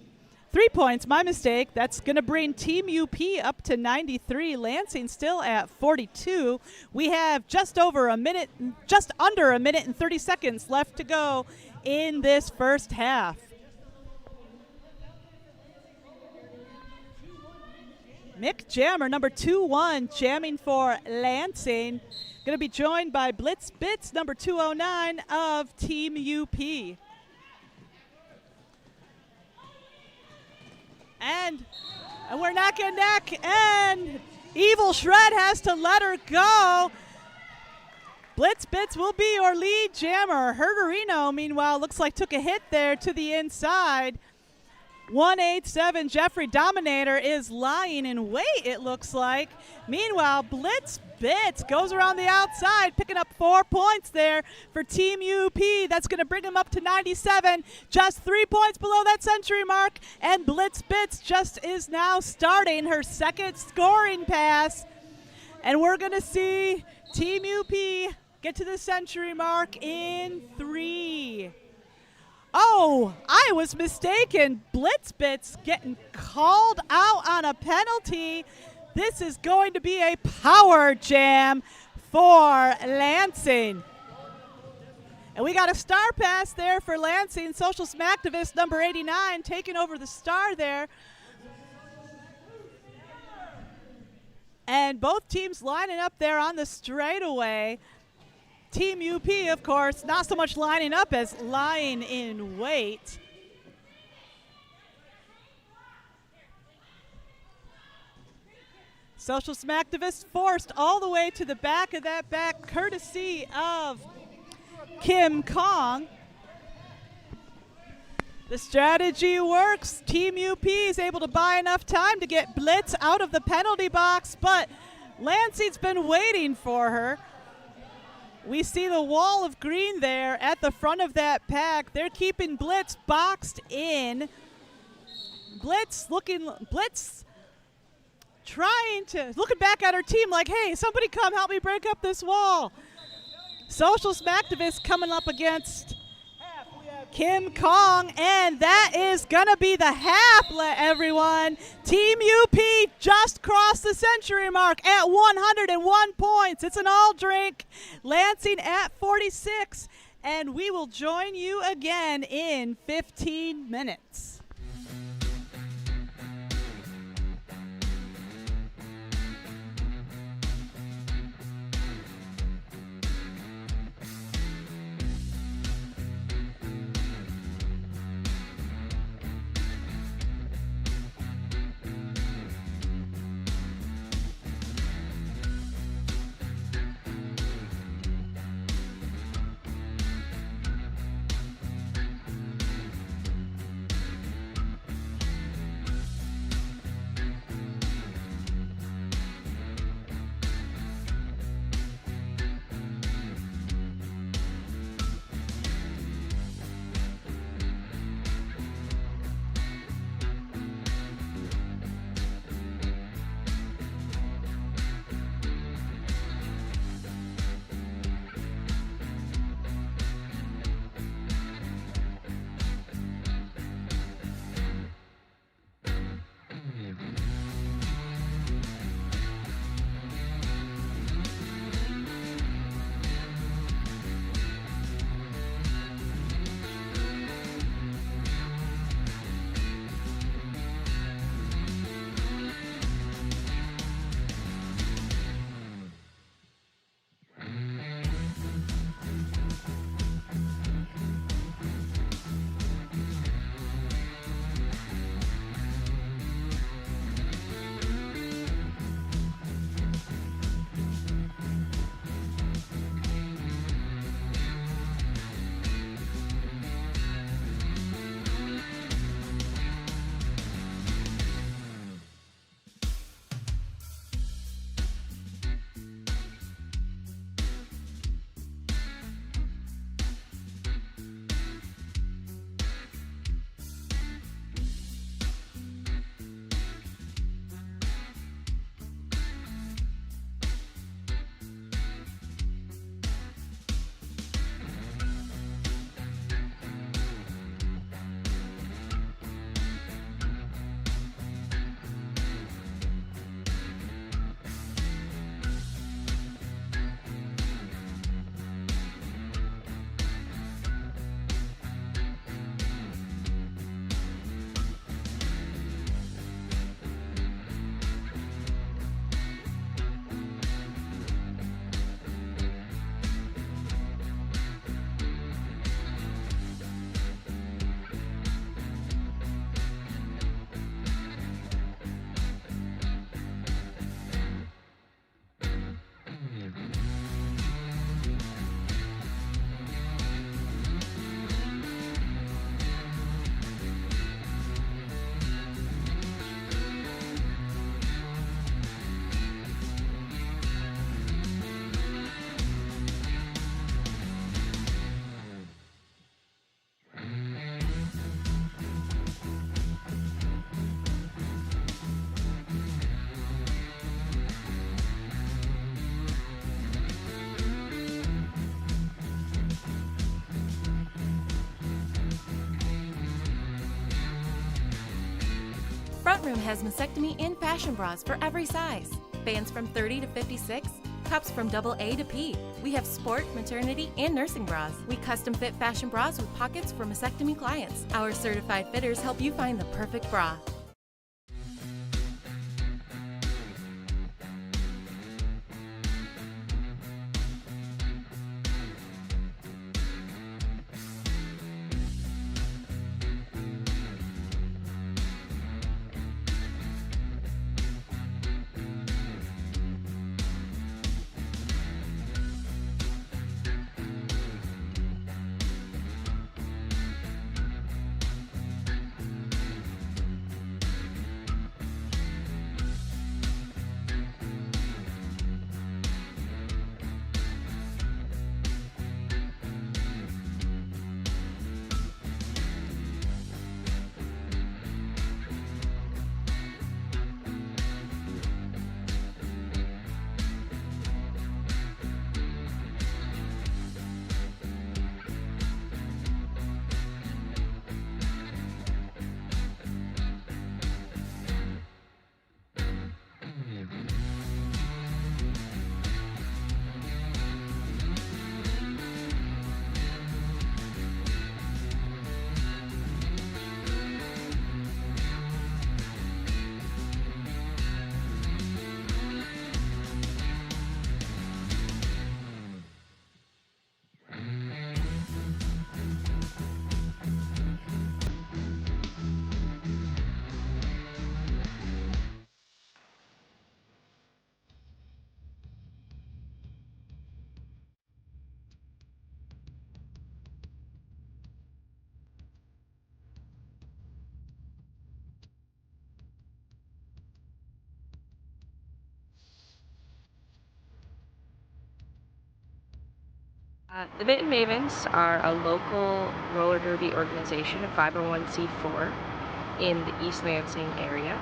points, my mistake. That's going to bring Team UP up to 93. Lansing still at 42. We have just under a minute and 30 seconds left to go in this first half. Mick Jammer, number 2-1, jamming for Lansing. Going to be joined by Blitz Bits, number 209 of Team UP. And we're neck and neck, and Evil Shred has to let her go. Blitz Bits will be your lead jammer. Herderino, meanwhile, looks like took a hit there to the inside. 187 Jeffrey Dominator is lying in wait, it looks like. Meanwhile, Blitz Bits goes around the outside, picking up 4 points there for Team UP. That's going to bring him up to 97, just 3 points below that century mark. And Blitz Bits just is now starting her second scoring pass. And we're going to see Team UP get to the century mark in 3. Oh, I was mistaken. Blitz Bits getting called out on a penalty. This is going to be a power jam for Lansing. And we got a star pass there for Lansing. Social Smacktivist number 89 taking over the star there. And both teams lining up there on the straightaway. Team UP, of course, not so much lining up as lying in wait. Social Smacktivist forced all the way to the back of that back, courtesy of Kim Kong. The strategy works. Team UP is able to buy enough time to get Blitz out of the penalty box, but Lansing's been waiting for her. We see the wall of green there at the front of that pack. They're keeping Blitz boxed in. Blitz looking back at her team like, hey, somebody come help me break up this wall. Social Smacktivist coming up against Kim Kong, and that is gonna be the half, everyone. Team UP just crossed the century mark at 101 points. It's an all drink. Lansing at 46, and we will join you again in 15 minutes. front room has mastectomy and fashion bras for every size. Bands from 30 to 56, cups from AA to P. We have sport, maternity, and nursing bras. We custom fit fashion bras with pockets for mastectomy clients. Our certified fitters help you find the perfect bra. The Mitten Mavens are a local roller derby organization, a 501c4 in the East Lansing area.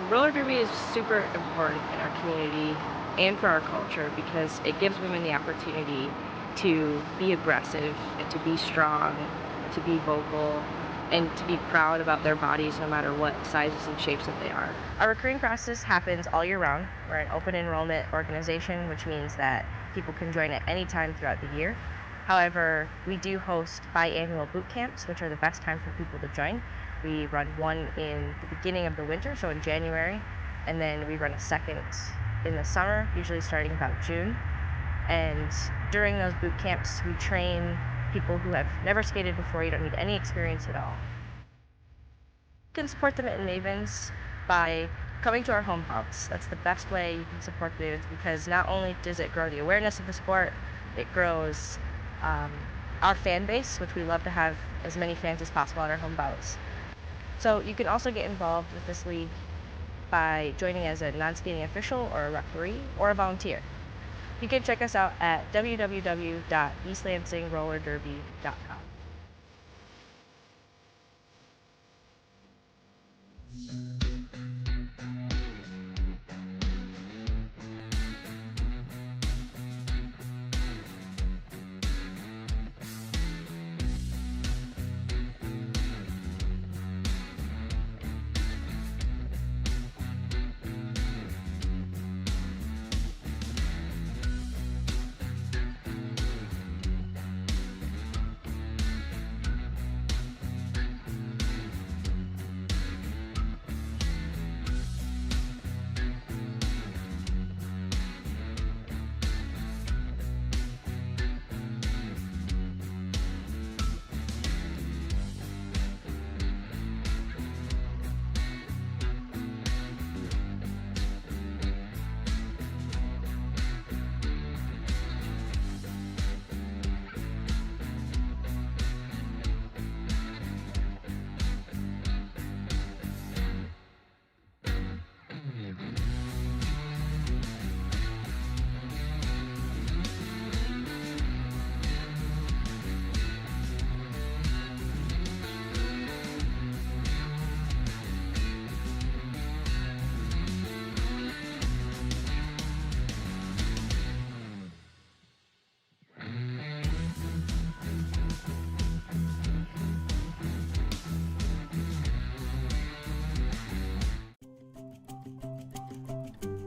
Roller derby is super important in our community and for our culture because it gives women the opportunity to be aggressive and to be strong, to be vocal, and to be proud about their bodies no matter what sizes and shapes that they are. Our recruiting process happens all year round. We're an open enrollment organization, which means that people can join at any time throughout the year. However, we do host biannual boot camps, which are the best time for people to join. We run one in the beginning of the winter, so in January, and then we run a second in the summer, usually starting about June. And during those boot camps, we train people who have never skated before. You don't need any experience at all. You can support the Mitten Mavens by coming to our home bouts. That's the best way you can support the Mavens because not only does it grow the awareness of the sport, it grows our fan base, which we love to have as many fans as possible at our home bouts. So you can also get involved with this league by joining as a non-skating official or a referee or a volunteer. You can check us out at www.eastlansingrollerderby.com.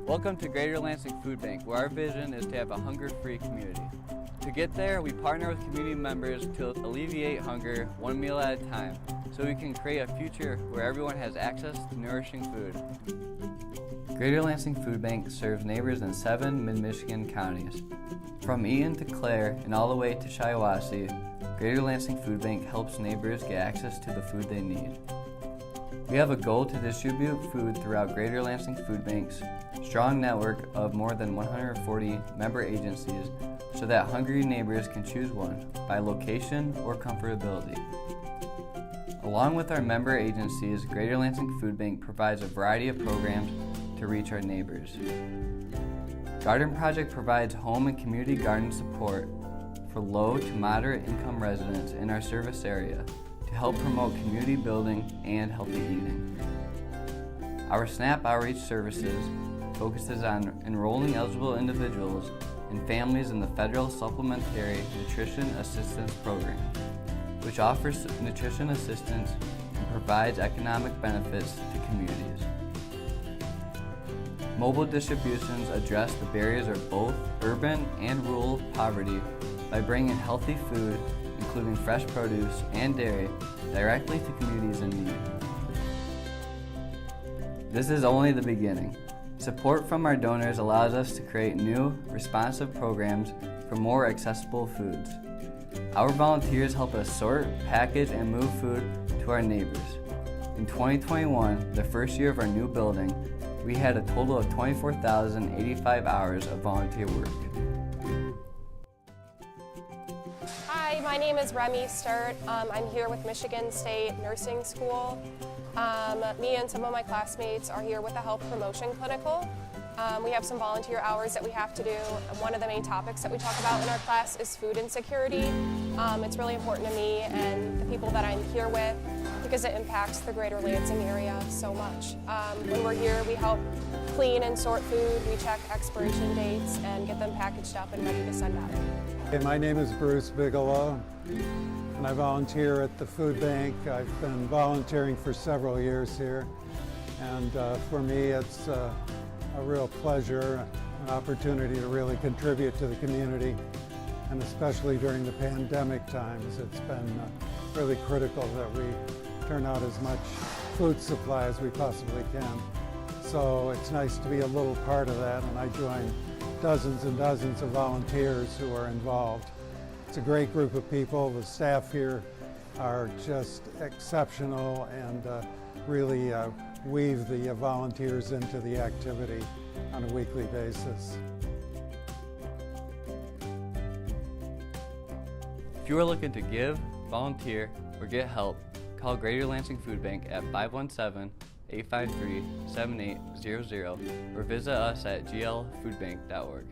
Welcome to Greater Lansing Food Bank, where our vision is to have a hunger-free community. To get there, we partner with community members to alleviate hunger one meal at a time, so we can create a future where everyone has access to nourishing food. Greater Lansing Food Bank serves neighbors in 7 mid-Michigan counties. From Eaton to Clare and all the way to Shiawassee, Greater Lansing Food Bank helps neighbors get access to the food they need. We have a goal to distribute food throughout Greater Lansing Food Bank's strong network of more than 140 member agencies so that hungry neighbors can choose one by location or comfortability. Along with our member agencies, Greater Lansing Food Bank provides a variety of programs to reach our neighbors. Garden Project provides home and community garden support for low to moderate income residents in our service area to help promote community building and healthy eating. Our SNAP outreach services focuses on enrolling eligible individuals and families in the Federal Supplementary Nutrition Assistance Program, which offers nutrition assistance and provides economic benefits to communities. Mobile distributions address the barriers of both urban and rural poverty by bringing healthy food, including fresh produce and dairy, directly to communities in need. This is only the beginning. Support from our donors allows us to create new, responsive programs for more accessible foods. Our volunteers help us sort, package, and move food to our neighbors. In 2021, the first year of our new building, we had a total of 24,085 hours of volunteer work. Hi, my name is Remy Sturt. I'm here with Michigan State Nursing School. Me and some of my classmates are here with the Health Promotion Clinical. We have some volunteer hours that we have to do. One of the main topics that we talk about in our class is food insecurity. It's really important to me and the people that I'm here with because it impacts the greater Lansing area so much. When we're here, we help clean and sort food, we check expiration dates, and get them packaged up and ready to send out. Hey, my name is Bruce Bigelow, and I volunteer at the food bank. I've been volunteering for several years here, and for me it's a real pleasure, an opportunity to really contribute to the community, and especially during the pandemic times, it's been really critical that we turn out as much food supply as we possibly can. So it's nice to be a little part of that, and I join dozens and dozens of volunteers who are involved. It's a great group of people. The staff here are just exceptional and really weave the volunteers into the activity on a weekly basis. If you are looking to give, volunteer, or get help, call Greater Lansing Food Bank at 517-853-7800 or visit us at glfoodbank.org.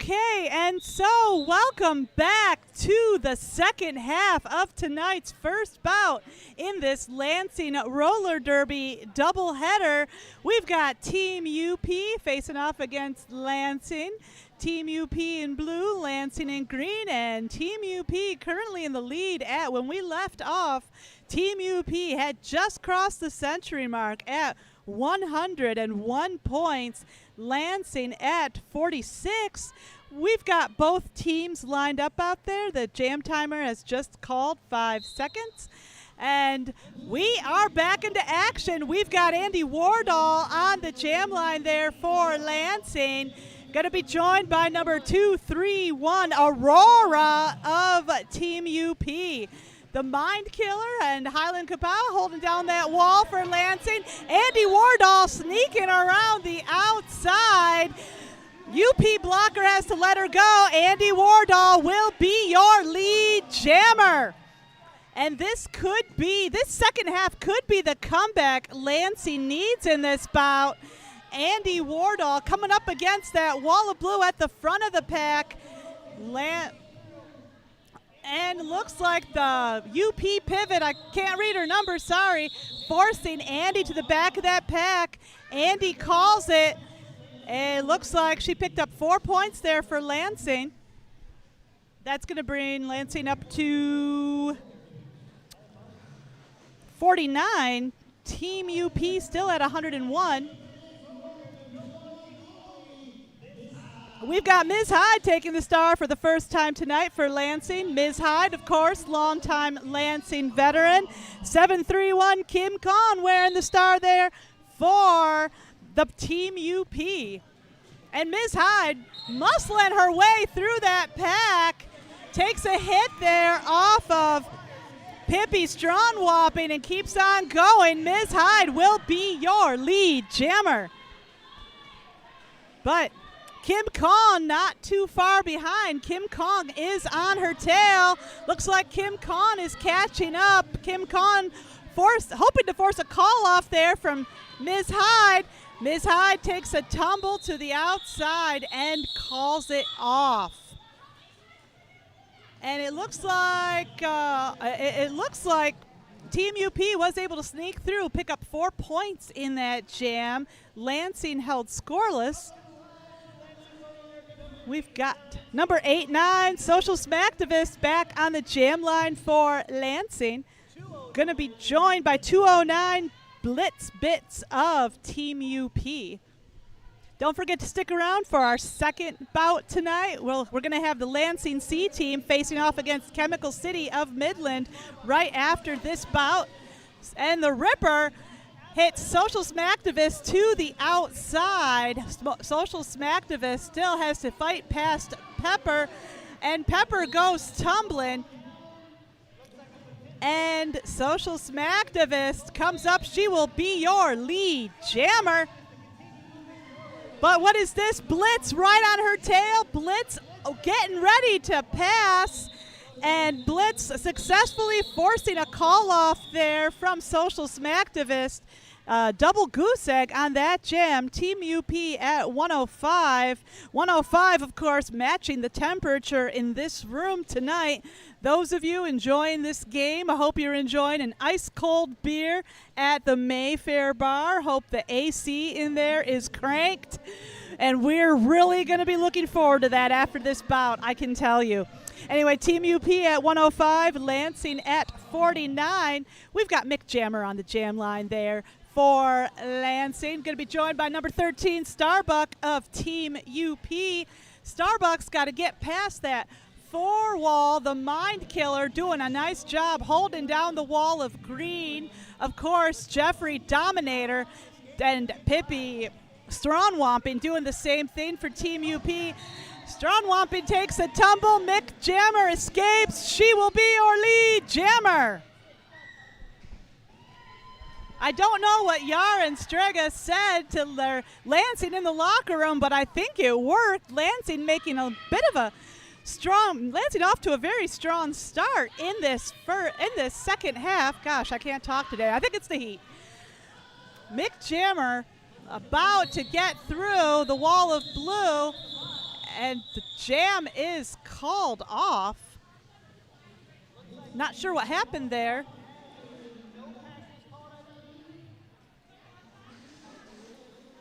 Okay, and so welcome back to the second half of tonight's first bout in this Lansing Roller Derby doubleheader. We've got Team UP facing off against Lansing. Team UP in blue, Lansing in green, and Team UP currently in the lead at, when we left off, Team UP had just crossed the century mark at 101 points. Lansing at 46. We've got both teams lined up out there. The jam timer has just called 5 seconds. And we are back into action. We've got Andy Wardall on the jam line there for Lansing. Going to be joined by number 231, Aurora of Team UP. The Mind Killer and Highland Kapow holding down that wall for Lansing. Andy Wardall sneaking around the outside. UP blocker has to let her go. Andy Wardall will be your lead jammer. And this second half could be the comeback Lansing needs in this bout. Andy Wardall coming up against that wall of blue at the front of the pack. And looks like the UP pivot, I can't read her number, sorry, forcing Andy to the back of that pack. Andy calls it. It looks like she picked up 4 points there for Lansing. That's going to bring Lansing up to 49. Team UP still at 101. We've got Ms. Hyde taking the star for the first time tonight for Lansing. Ms. Hyde, of course, longtime Lansing veteran. 731 Kim Kahn wearing the star there for the Team UP. And Ms. Hyde muscling her way through that pack. Takes a hit there off of Pippi Strawnwapping and keeps on going. Ms. Hyde will be your lead jammer. But Kim Kong not too far behind. Kim Kong is on her tail. Looks like Kim Kong is catching up. Kim Kong hoping to force a call off there from Ms. Hyde. Ms. Hyde takes a tumble to the outside and calls it off. And it looks like Team UP was able to sneak through, pick up 4 points in that jam. Lansing held scoreless. We've got number 89, Social Smacktivist, back on the jam line for Lansing. Going to be joined by 209, Blitz Bits of Team UP. Don't forget to stick around for our second bout tonight. We're going to have the Lansing C team facing off against Chemical City of Midland right after this bout. And the Ripper hits Social Smacktivist to the outside. Social Smacktivist still has to fight past Pepper, and Pepper goes tumbling. And Social Smacktivist comes up. She will be your lead jammer. But what is this? Blitz right on her tail. Blitz getting ready to pass. And Blitz successfully forcing a call off there from Social Smacktivist. Double goose egg on that jam. Team UP at 105. 105, of course, matching the temperature in this room tonight. Those of you enjoying this game, I hope you're enjoying an ice-cold beer at the Mayfair Bar. Hope the AC in there is cranked. And we're really going to be looking forward to that after this bout, I can tell you. Anyway, Team UP at 105, Lansing at 49. We've got Mick Jammer on the jam line there for Lansing. Going to be joined by number 13, Starbuck of Team UP. Starbuck's got to get past that 4-wall. The Mind Killer doing a nice job holding down the wall of green. Of course, Jeffrey Dominator and Pippi Strawnwamping doing the same thing for Team UP. Strawnwamping takes a tumble. Mick Jammer escapes. She will be your lead jammer. I don't know what Yar and Strega said to their Lansing in the locker room, but I think it worked. Lansing making a bit of a Lansing off to a very strong start in this second half. Gosh, I can't talk today. I think it's the heat. Mick Jammer about to get through the wall of blue, And the jam is called off. Not sure what happened there.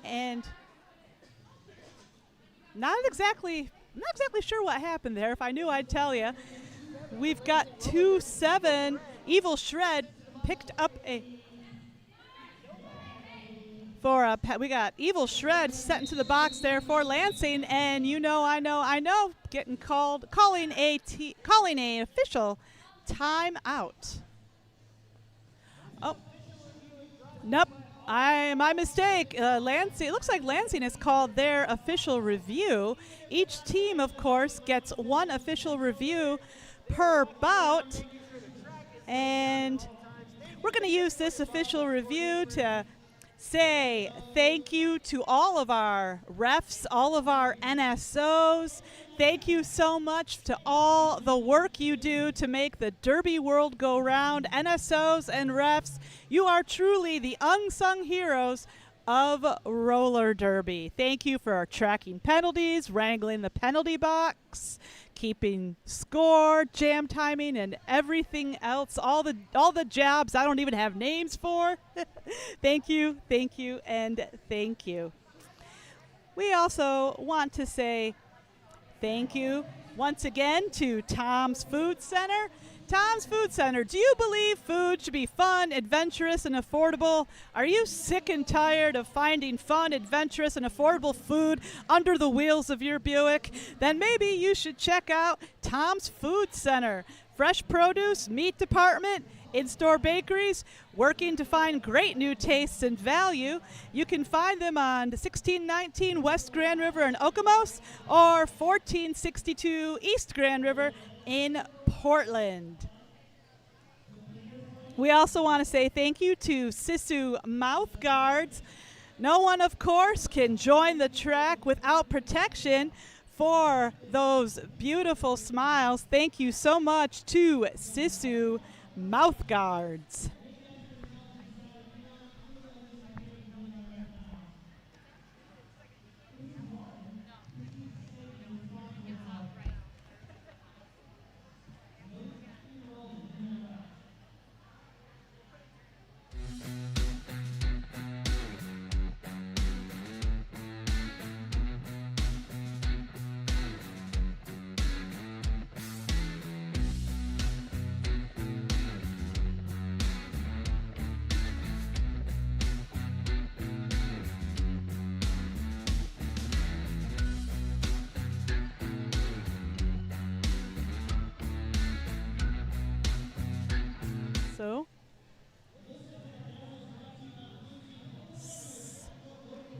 And not exactly sure what happened there. If I knew, I'd tell you. We've got 2-7. Evil Shred picked up we got Evil Shred set into the box there for Lansing, and I know, calling a official timeout. Oh, nope. My mistake. Lansing. It looks like Lansing has called their official review. Each team, of course, gets one official review per bout, and we're going to use this official review to say thank you to all of our refs, all of our NSOs. Thank you so much to all the work you do to make the Derby world go round. NSOs and refs, you are truly the unsung heroes of roller derby. Thank you for tracking penalties, wrangling the penalty box, keeping score, jam timing, and everything else. All the jobs I don't even have names for. Thank you, and thank you. We also want to say thank you once again to Tom's Food Center. Tom's Food Center, do you believe food should be fun, adventurous, and affordable? Are you sick and tired of finding fun, adventurous, and affordable food under the wheels of your Buick? Then maybe you should check out Tom's Food Center. Fresh produce, meat department, in-store bakeries, working to find great new tastes and value. You can find them on 1619 West Grand River in Okemos or 1462 East Grand River in Portland. We also want to say thank you to Sisu Mouth Guards. No one, of course, can join the track without protection for those beautiful smiles. Thank you so much to Sisu Mouth Guards.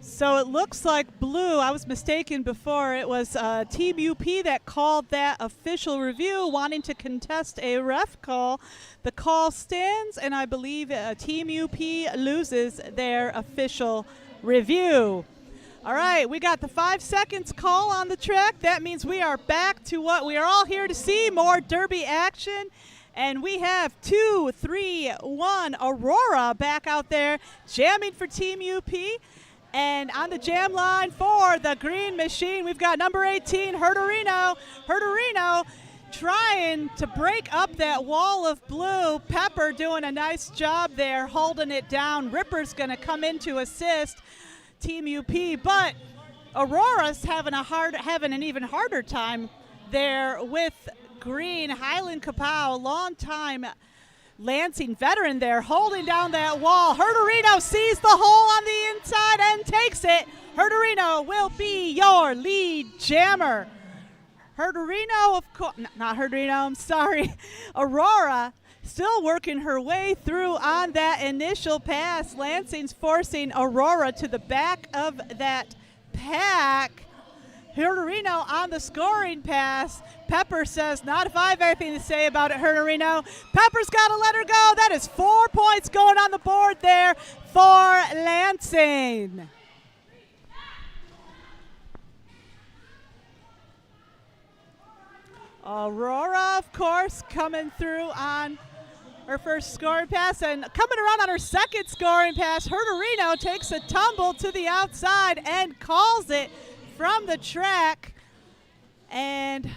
So it looks like blue. I was mistaken before. It was Team UP that called that official review, wanting to contest a ref call. The call stands, and I believe Team UP loses their official review. All right, we got the 5 seconds call on the track. That means we are back to what we are all here to see, more Derby action. And we have 2, 3, 1 Aurora back out there jamming for Team UP. And on the jam line for the green machine, we've got number 18, Herderino. Herderino trying to break up that wall of blue. Pepper doing a nice job there, holding it down. Ripper's going to come in to assist Team UP, but Aurora's having an even harder time there with green. Highland Kapow, long-time Lansing veteran there, holding down that wall. Herderino sees the hole on the inside and takes it. Herderino will be your lead jammer. Herderino, of course, not Herderino, I'm sorry. Aurora still working her way through on that initial pass. Lansing's forcing Aurora to the back of that pack. Herderino on the scoring pass. Pepper says, not if I have anything to say about it, Herderino. Pepper's got to let her go. That is 4 points going on the board there for Lansing. Aurora, of course, coming through on her first scoring pass, and coming around on her second scoring pass, Herderino takes a tumble to the outside and calls it from the track. And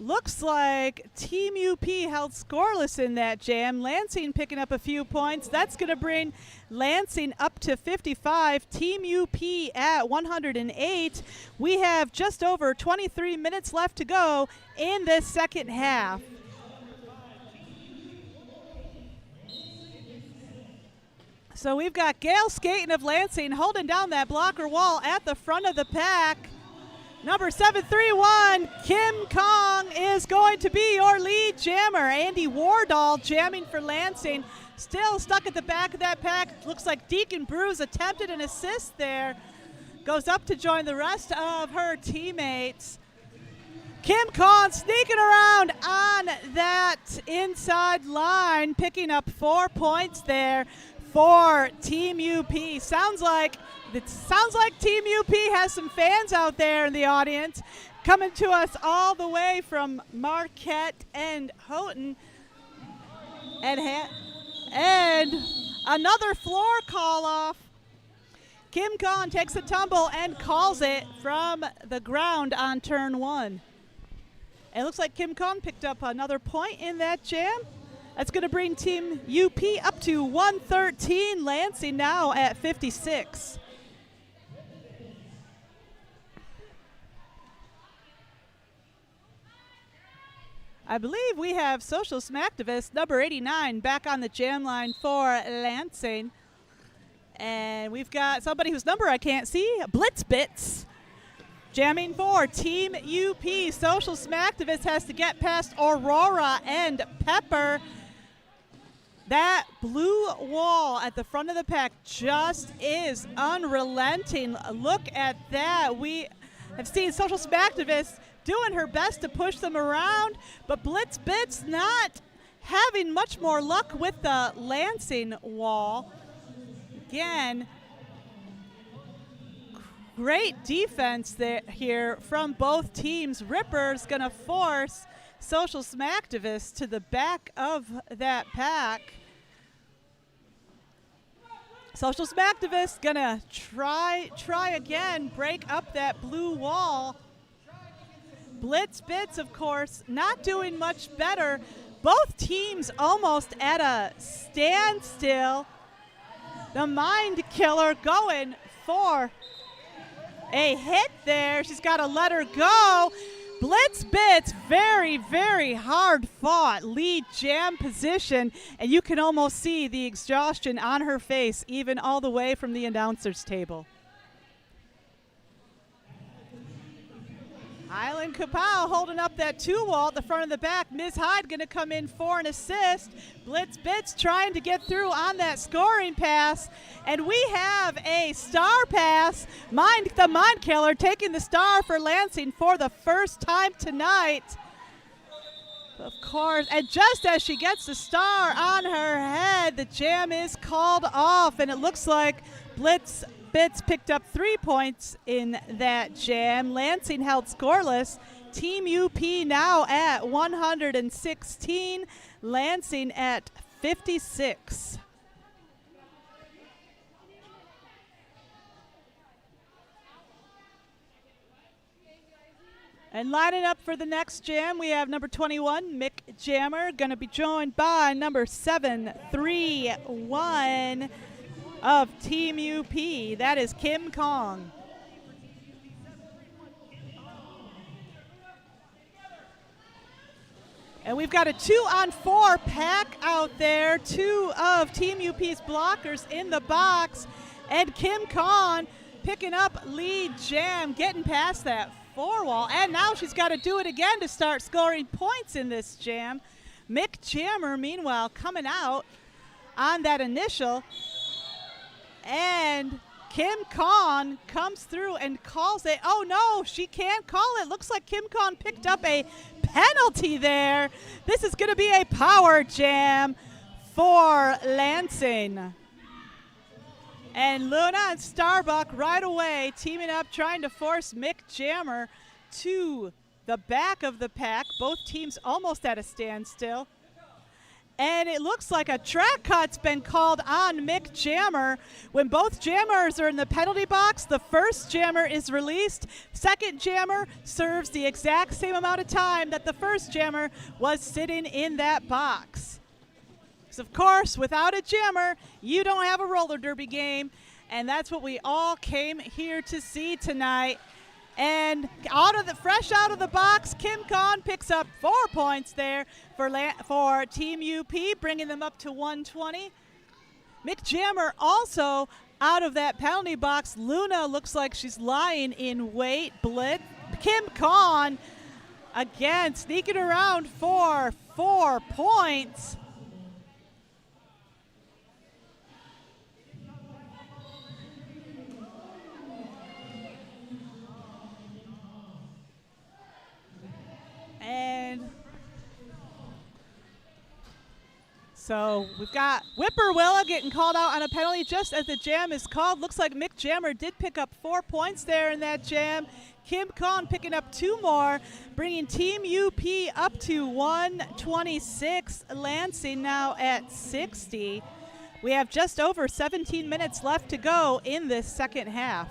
looks like Team UP held scoreless in that jam. Lansing picking up a few points. That's going to bring Lansing up to 55. Team UP at 108. We have just over 23 minutes left to go in this second half. So we've got Gail Skaten of Lansing holding down that blocker wall at the front of the pack. Number 731, Kim Kong, is going to be your lead jammer. Andy Wardall jamming for Lansing. Still stuck at the back of that pack. Looks like Deacon Bruce attempted an assist there. Goes up to join the rest of her teammates. Kim Kong sneaking around on that inside line, picking up 4 points there for Team UP. Sounds like Team UP has some fans out there in the audience, coming to us all the way from Marquette and Houghton. And another floor call off. Kim Kong takes a tumble and calls it from the ground on turn 1. It looks like Kim Kong picked up another point in that jam. That's going to bring Team UP up to 113. Lansing now at 56. I believe we have social smacktivist number 89 back on the jam line for Lansing. And we've got somebody whose number I can't see, Blitzbits, jamming for Team UP. Social smacktivist has to get past Aurora and Pepper. That blue wall at the front of the pack just is unrelenting. Look at that. We have seen social smacktivist doing her best to push them around, but Blitzbits not having much more luck with the Lansing wall. Again, great defense there here from both teams. Ripper's going to force social smacktivist to the back of that pack. Social smacktivist going to try again, break up that blue wall. Blitzbits, of course, not doing much better. Both teams almost at a standstill. The Mind Killer going for a hit there. She's got to let her go. Blitzbits, very, very hard fought lead jam position, and you can almost see the exhaustion on her face, even all the way from the announcer's table. Island Kapow holding up that 2 wall at the front of the back. Ms. Hyde going to come in for an assist. Blitzbits trying to get through on that scoring pass. And we have a star pass. The Mind Killer taking the star for Lansing for the first time tonight. Of course, and just as she gets the star on her head, the jam is called off. And it looks like Blitzbits picked up 3 points in that jam. Lansing held scoreless. Team UP now at 116. Lansing at 56. And lining up for the next jam, we have number 21, Mick Jammer, going to be joined by number 731 of Team UP. That is Kim Kong. And we've got a 2-on-4 pack out there. 2 of Team UP's blockers in the box. And Kim Kong picking up lead jam, getting past that 4 wall. And now she's got to do it again to start scoring points in this jam. Mick Jammer, meanwhile, coming out on that initial. And Kim Kong comes through and calls it. Oh, no, she can't call it. Looks like Kim Kong picked up a penalty there. This is going to be a power jam for Lansing. And Luna and Starbuck right away teaming up, trying to force Mick Jammer to the back of the pack. Both teams almost at a standstill. And it looks like a track cut's been called on Mick Jammer. When both jammers are in the penalty box, the first jammer is released. Second jammer serves the exact same amount of time that the first jammer was sitting in that box. So of course, without a jammer, you don't have a roller derby game. And that's what we all came here to see tonight. And fresh out of the box, Kim Kahn picks up 4 points there for Team UP, bringing them up to 120. Mick Jammer also out of that penalty box. Luna looks like she's lying in wait. Blitz. Kim Kahn again sneaking around for 4 points. And so we've got Whipperwilla getting called out on a penalty just as the jam is called. Looks like Mick Jammer did pick up 4 points there in that jam. Kim Kahn picking up 2 more, bringing Team UP up to 126. Lansing now at 60. We have just over 17 minutes left to go in this second half.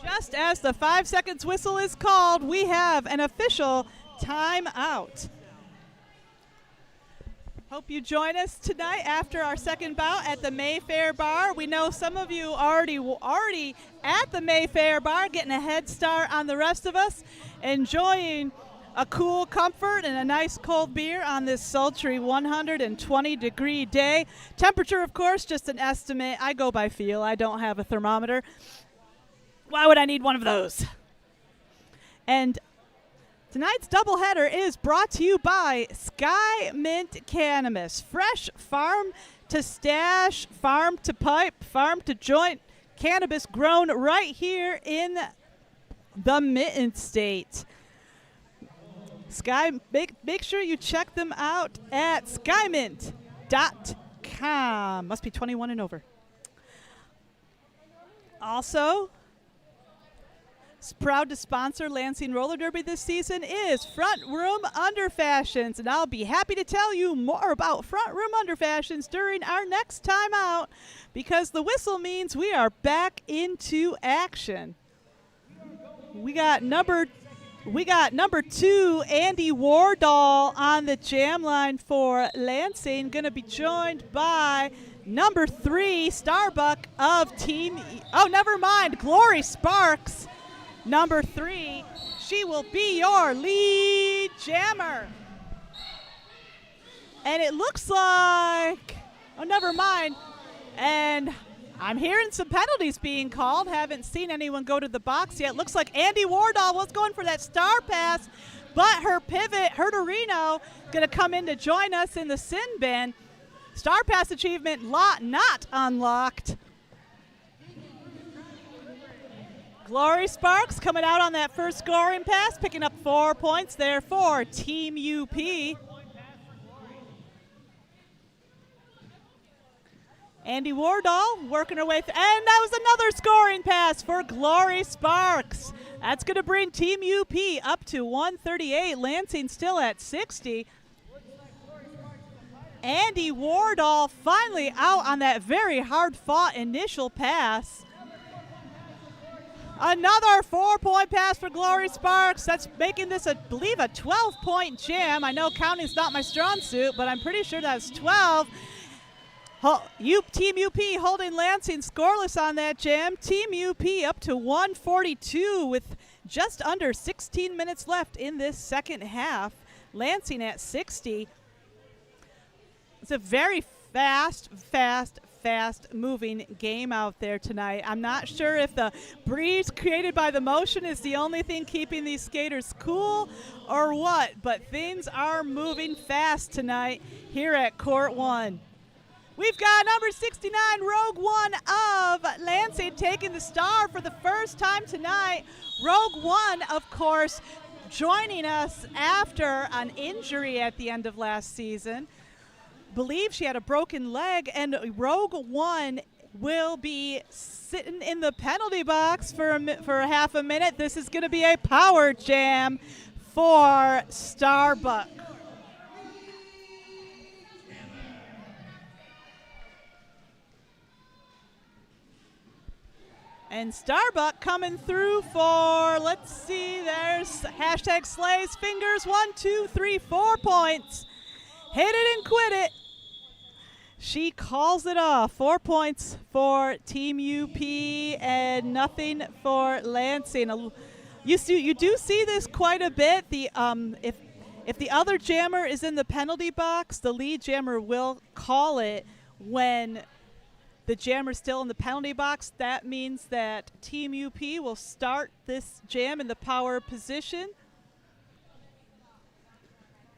Just as the 5 seconds whistle is called, we have an official timeout. Hope you join us tonight after our second bout at the Mayfair Bar. We know some of you already at the Mayfair Bar, getting a head start on the rest of us, enjoying a cool comfort and a nice cold beer on this sultry 120-degree day. Temperature, of course, just an estimate. I go by feel. I don't have a thermometer. Why would I need one of those? And tonight's doubleheader is brought to you by Sky Mint Cannabis. Fresh farm to stash, farm to pipe, farm to joint cannabis grown right here in the Mitten State. Make sure you check them out at skymint.com. Must be 21 and over. Also, proud to sponsor Lansing Roller Derby this season is Front Room Under Fashions, and I'll be happy to tell you more about Front Room Under Fashions during our next time out, because the whistle means we are back into action. We got number 2, Andy Wardall, on the jam line for Lansing, going to be joined by number 3, Starbuck of Team. Oh, never mind, Glory Sparks. Number 3, she will be your lead jammer. And it looks like, oh, never mind. And I'm hearing some penalties being called. Haven't seen anyone go to the box yet. Looks like Andy Wardall was going for that star pass, but her pivot, Herderino, going to come in to join us in the sin bin. Star pass achievement not unlocked. Glory Sparks coming out on that first scoring pass, picking up 4 points there for Team UP. Andy Wardall working her way through, and that was another scoring pass for Glory Sparks. That's going to bring Team UP up to 138. Lansing still at 60. Andy Wardall finally out on that very hard-fought initial pass. Another 4-point pass for Glory Sparks. That's making this, I believe, a 12-point jam. I know counting's not my strong suit, but I'm pretty sure that's 12. Team UP holding Lansing scoreless on that jam. Team UP up to 142 with just under 16 minutes left in this second half. Lansing at 60. It's a very fast-moving game out there tonight. I'm not sure if the breeze created by the motion is the only thing keeping these skaters cool or what, but things are moving fast tonight here at Court 1. We've got number 69, Rogue One of Lansing, taking the star for the first time tonight. Rogue One, of course, joining us after an injury at the end of last season. Believe she had a broken leg, and Rogue One will be sitting in the penalty box for a half a minute. This is going to be a power jam for Starbuck. And Starbuck coming through for, let's see, there's hashtag Slay's fingers, 1, 2, 3, 4 points. Hit it and quit it. She calls it off. 4 points for Team UP and nothing for Lansing. You do see this quite a bit. If the other jammer is in the penalty box, the lead jammer will call it when the jammer's still in the penalty box. That means that Team UP will start this jam in the power position.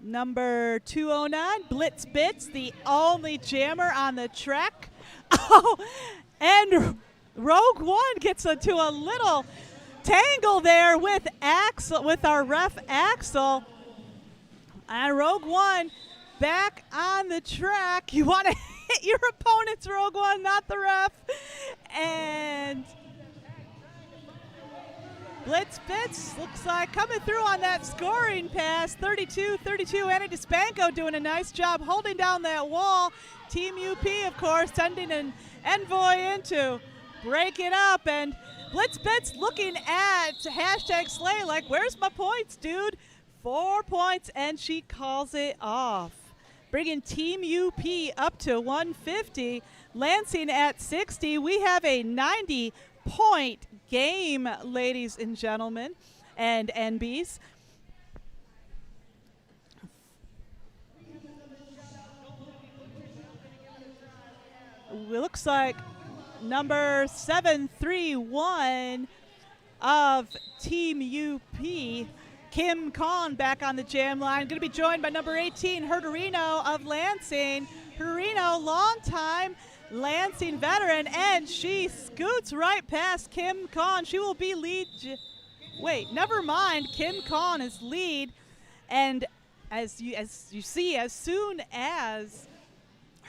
Number 209, Blitz Bits, the only jammer on the track. Oh, and Rogue One gets into a little tangle there with Axel, with our ref Axel. And Rogue One back on the track. You want to hit your opponent's Rogue One, not the ref. And Blitz Bits looks like coming through on that scoring pass. 32-32. Annie DeSpanco doing a nice job holding down that wall. Team UP, of course, sending an envoy in to break it up. And Blitz Bits looking at hashtag Slay like, where's my points, dude? 4 points, and she calls it off, bringing Team UP up to 150. Lansing at 60. We have a 90-point game, ladies and gentlemen, and NBs. Looks like number 731 of Team UP, Kim Kahn, back on the jam line. Going to be joined by number 18, Herderino of Lansing. Herderino, long-time Lansing veteran, and she scoots right past Kim Kahn. She will be lead. Wait, never mind. Kim Kahn is lead, and as you see, as soon as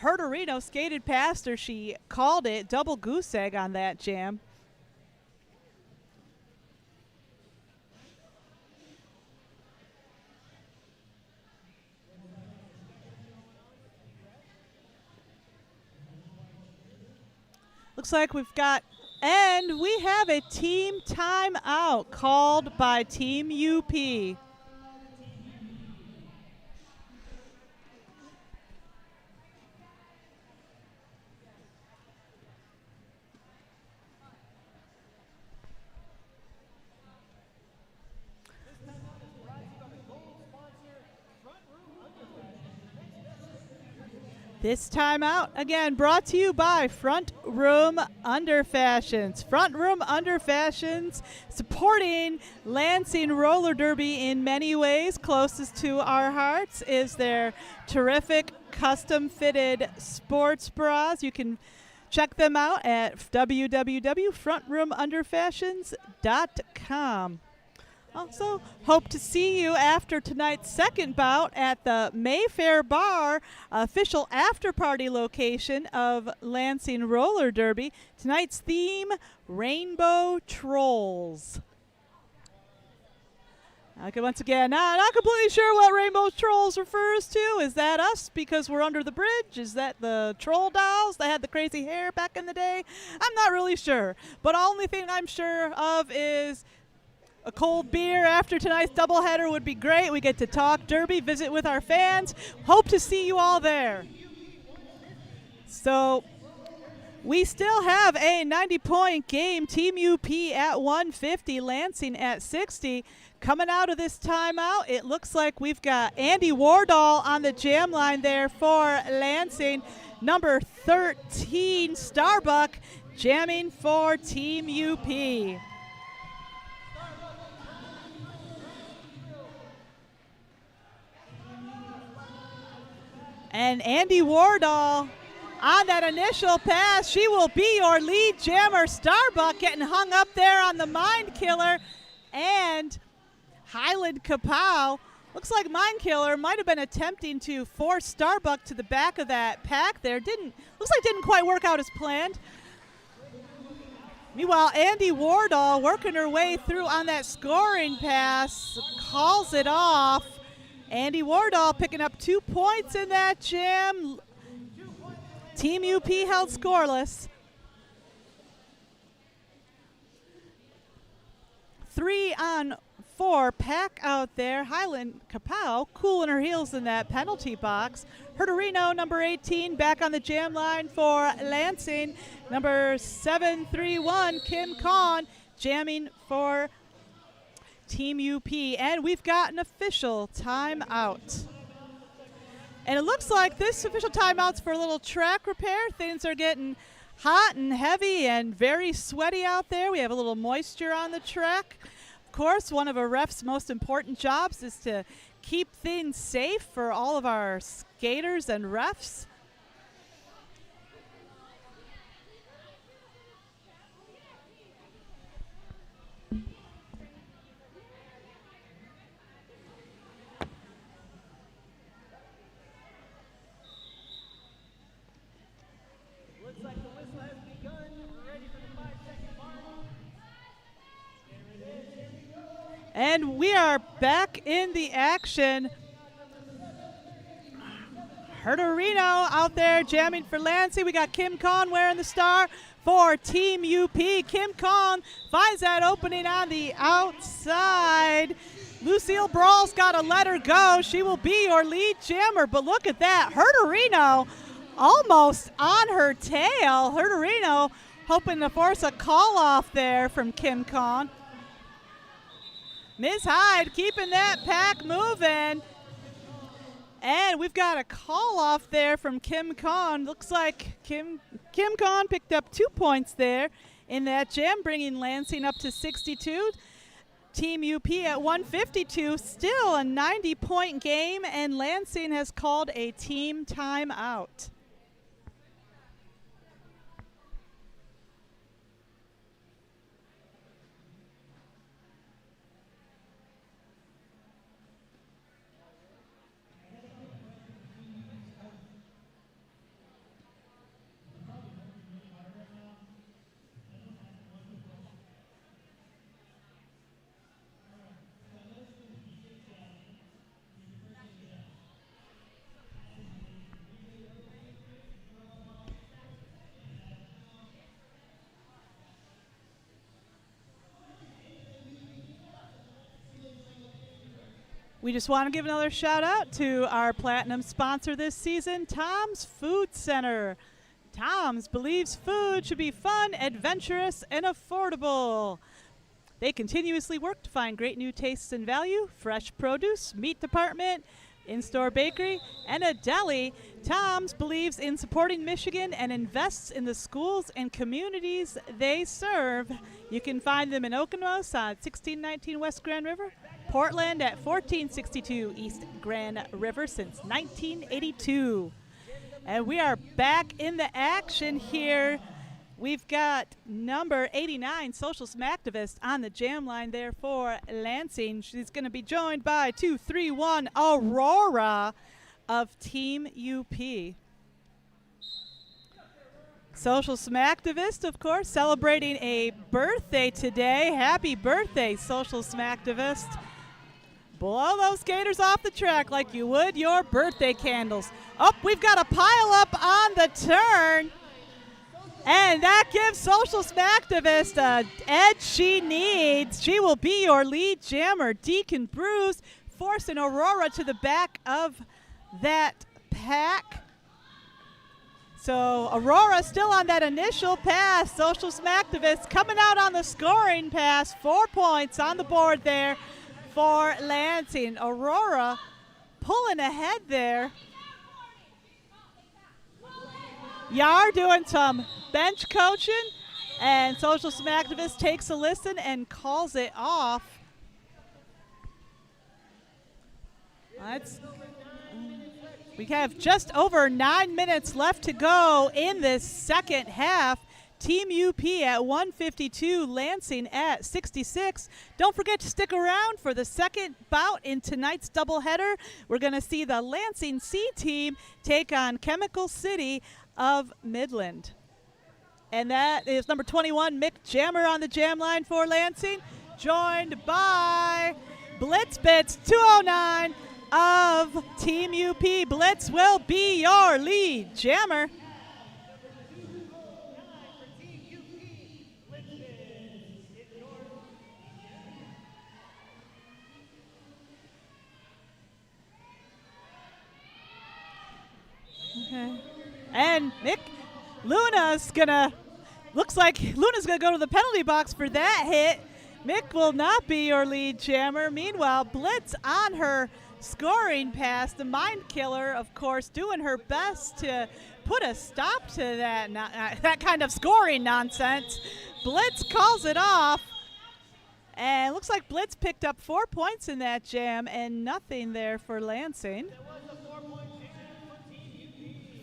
Herderino skated past her, she called it. Double goose egg on that jam. Looks like we have a team timeout called by Team UP. This timeout, again, brought to you by Front Room Under Fashions. Front Room Under Fashions, supporting Lansing Roller Derby in many ways. Closest to our hearts is their terrific custom-fitted sports bras. You can check them out at www.frontroomunderfashions.com. Also, hope to see you after tonight's second bout at the Mayfair Bar, official after-party location of Lansing Roller Derby. Tonight's theme, Rainbow Trolls. Okay, once again, not completely sure what Rainbow Trolls refers to. Is that us because we're under the bridge? Is that the troll dolls that had the crazy hair back in the day? I'm not really sure. But the only thing I'm sure of is a cold beer after tonight's doubleheader would be great. We get to talk derby, visit with our fans. Hope to see you all there. So we still have a 90-point game. Team UP at 150, Lansing at 60. Coming out of this timeout, it looks like we've got Andy Wardall on the jam line there for Lansing. Number 13, Starbuck, jamming for Team UP. And Andy Wardall on that initial pass, she will be your lead jammer. Starbuck getting hung up there on the Mind Killer. And Highland Kapow, looks like Mind Killer might have been attempting to force Starbuck to the back of that pack there. Looks like didn't quite work out as planned. Meanwhile, Andy Wardall working her way through on that scoring pass, calls it off. Andy Wardall picking up 2 points in that jam. Team UP held scoreless. 3-on-4 pack out there. Highland Kapow cooling her heels in that penalty box. Herderino, number 18, back on the jam line for Lansing. Number 731, Kim Kahn, jamming for Team UP. And we've got an official timeout. And it looks like this official timeout's for a little track repair. Things are getting hot and heavy and very sweaty out there. We have a little moisture on the track. Of course, one of a ref's most important jobs is to keep things safe for all of our skaters and refs. Looks like the whistle has begun. We're ready for the 5-second mark. And we are back in the action. Herderino out there jamming for Lansing. We got Kim Kahn wearing the star for Team UP. Kim Kahn finds that opening on the outside. Lucille Brawl's got to let her go. She will be your lead jammer, but look at that. Herderino almost on her tail. Herderino hoping to force a call off there from Kim Kahn. Ms. Hyde keeping that pack moving. And we've got a call off there from Kim Kahn. Looks like Kim Kahn picked up 2 points there in that jam, bringing Lansing up to 62. Team UP at 152, still a 90-point game, and Lansing has called a team timeout. We just want to give another shout out to our platinum sponsor this season, Tom's Food Center. Tom's believes food should be fun, adventurous, and affordable. They continuously work to find great new tastes and value, fresh produce, meat department, in-store bakery, and a deli. Tom's believes in supporting Michigan and invests in the schools and communities they serve. You can find them in Okemos on 1619 West Grand River, Portland at 1462 East Grand River since 1982. And we are back in the action here. We've got number 89, Social Smacktivist, on the jam line there for Lansing. She's going to be joined by 231 Aurora of Team UP. Social Smacktivist, of course, celebrating a birthday today. Happy birthday, Social Smacktivist. Blow those skaters off the track like you would your birthday candles. Oh, we've got a pile up on the turn. And that gives Social Smacktivist an edge she needs. She will be your lead jammer. Deacon Bruce forcing Aurora to the back of that pack. So Aurora still on that initial pass. Social Smacktivist coming out on the scoring pass. 4 points on the board there for Lansing. Aurora pulling ahead there. Yar doing some bench coaching, and Social Smacktivist takes a listen and calls it off. We have just over 9 minutes left to go in this second half. Team UP at 152, Lansing at 66. Don't forget to stick around for the second bout in tonight's doubleheader. We're going to see the Lansing C team take on Chemical City of Midland. And that is number 21, Mick Jammer on the jam line for Lansing, joined by Blitz Bits 209 of Team UP. Blitz will be your lead jammer. Okay. And looks like Luna's gonna go to the penalty box for that hit. Mick will not be your lead jammer. Meanwhile, Blitz on her scoring pass, the Mind Killer, of course, doing her best to put a stop to that kind of scoring nonsense. Blitz calls it off. And it looks like Blitz picked up 4 points in that jam and nothing there for Lansing.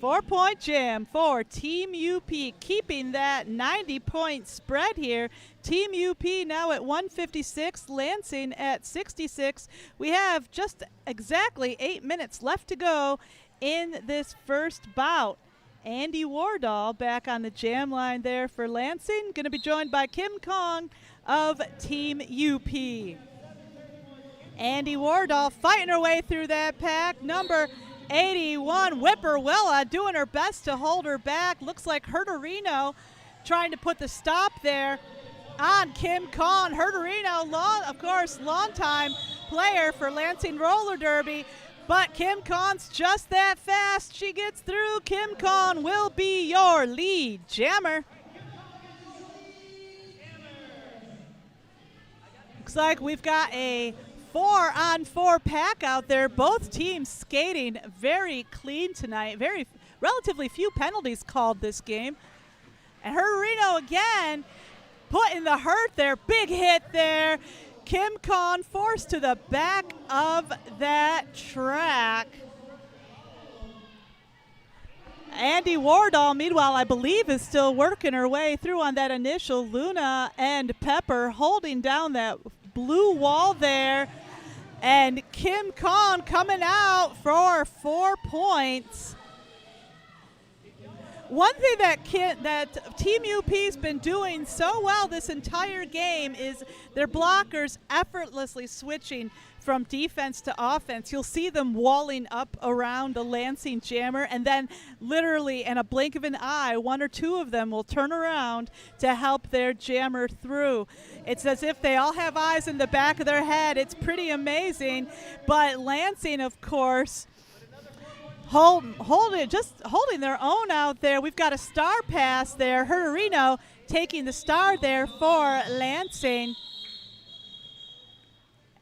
4-point jam for Team UP, keeping that 90-point spread here. Team UP now at 156, Lansing at 66. We have just exactly 8 minutes left to go in this first bout. Andy Wardall back on the jam line there for Lansing, going to be joined by Kim Kong of Team UP. Andy Wardall fighting her way through that pack. Number 81, Whipperwilla, doing her best to hold her back. Looks like Herderino trying to put the stop there on Kim Kong. Herderino, of course, longtime player for Lansing Roller Derby, but Kim Kong's just that fast. She gets through. Kim Kong will be your lead jammer. Looks like we've got a 4-on-4 pack out there. Both teams skating very clean tonight. Relatively few penalties called this game. And Herderino again putting the hurt there. Big hit there. Kim Kong forced to the back of that track. Andy Wardall, meanwhile, I believe is still working her way through on that initial. Luna and Pepper holding down that blue wall there. And Kim Kong coming out for 4 points. One thing that Team UP's been doing so well this entire game is their blockers effortlessly switching from defense to offense. You'll see them walling up around the Lansing jammer, and then literally in a blink of an eye, 1 or 2 of them will turn around to help their jammer through. It's as if they all have eyes in the back of their head. It's pretty amazing. But Lansing, of course, holding their own out there. We've got a star pass there. Herderino taking the star there for Lansing.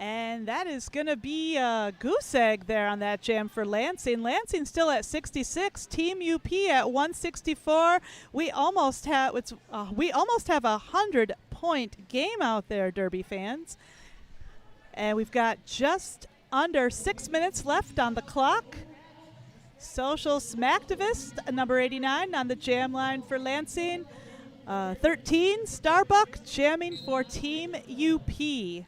And that is going to be a goose egg there on that jam for Lansing. Lansing still at 66. Team UP at 164. We almost have a 100-point game out there, Derby fans. And we've got just under 6 minutes left on the clock. Social Smacktivist, number 89 on the jam line for Lansing. 13, Starbuck jamming for Team UP.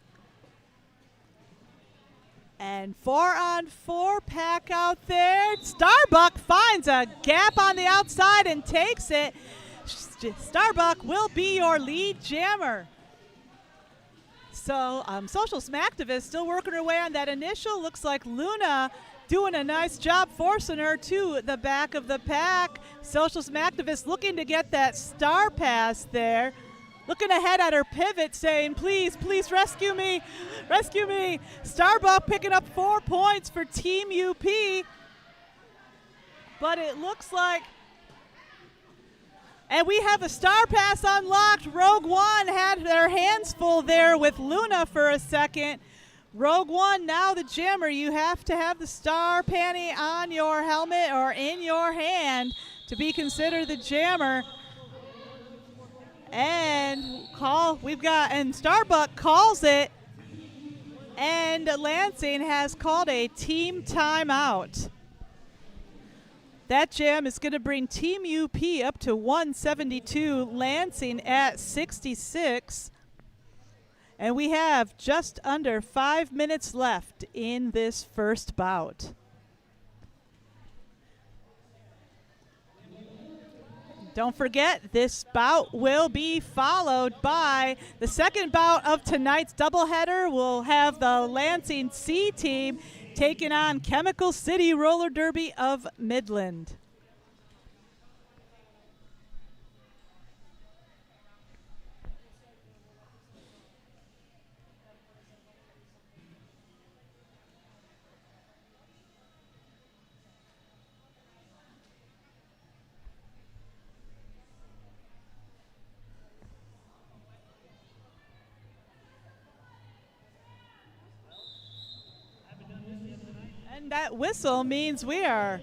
And 4-on-4 pack out there. Starbuck finds a gap on the outside and takes it. Starbuck will be your lead jammer. So Social Smacktivist still working her way on that initial. Looks like Luna doing a nice job forcing her to the back of the pack. Social Smacktivist looking to get that star pass there. Looking ahead at her pivot saying, please, please rescue me, rescue me. Starbuck picking up 4 points for Team UP. But it looks like, and we have a star pass unlocked. Rogue One had their hands full there with Luna for a second. Rogue One, now the jammer, you have to have the star panty on your helmet or in your hand to be considered the jammer. And Starbuck calls it, and Lansing has called a team timeout. That jam is going to bring Team UP up to 172, Lansing at 66. And we have just under 5 minutes left in this first bout. Don't forget, this bout will be followed by the second bout of tonight's doubleheader. We'll have the Lansing C team taking on Chemical City Roller Derby of Midland. And that whistle means we are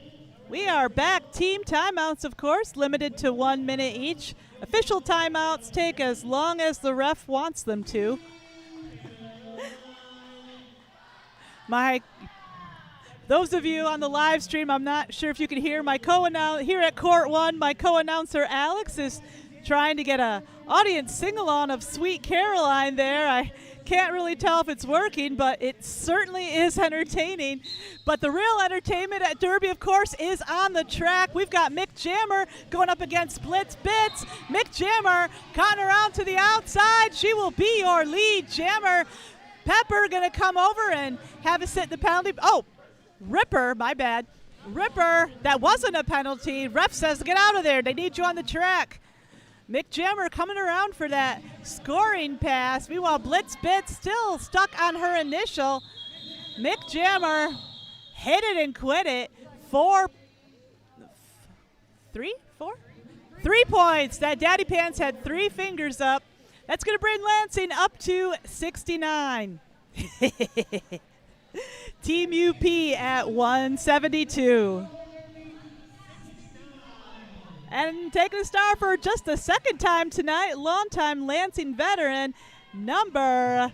back. Team timeouts, of course, limited to 1 minute each. Official timeouts take as long as the ref wants them to. Those of you on the live stream, I'm not sure if you can hear my co-announcer here at Court 1. My co-announcer Alex is trying to get a audience sing-along of Sweet Caroline there. I can't really tell if it's working, but it certainly is entertaining. But the real entertainment at Derby, of course, is on the track. We've got Mick Jammer going up against Blitz Bits. Mick Jammer cutting around to the outside. She will be your lead jammer. Pepper going to come over and have a sit in the penalty. Oh, Ripper, my bad. Ripper, that wasn't a penalty. Ref says get out of there. They need you on the track. Mick Jammer coming around for that scoring pass. Meanwhile, Blitz Bits still stuck on her initial. Mick Jammer hit it and quit it. 3 points. That Daddy Pants had 3 fingers up. That's going to bring Lansing up to 69. Team UP at 172. And taking a star for just the second time tonight, longtime Lansing veteran, number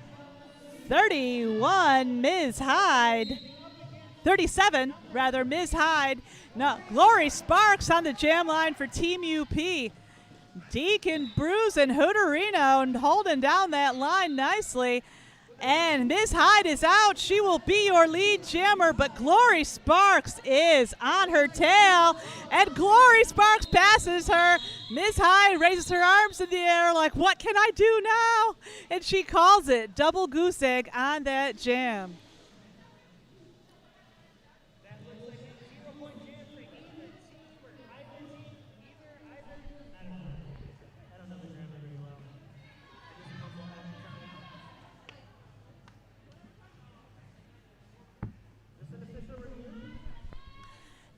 31, Ms. Hyde. 37, rather, Ms. Hyde. No, Glory Sparks on the jam line for Team UP. Deacon, Bruce, and Hooterino and holding down that line nicely. And Ms. Hyde is out. She will be your lead jammer, but Glory Sparks is on her tail. And Glory Sparks passes her. Ms. Hyde raises her arms in the air like, what can I do now? And she calls it double goose egg on that jam.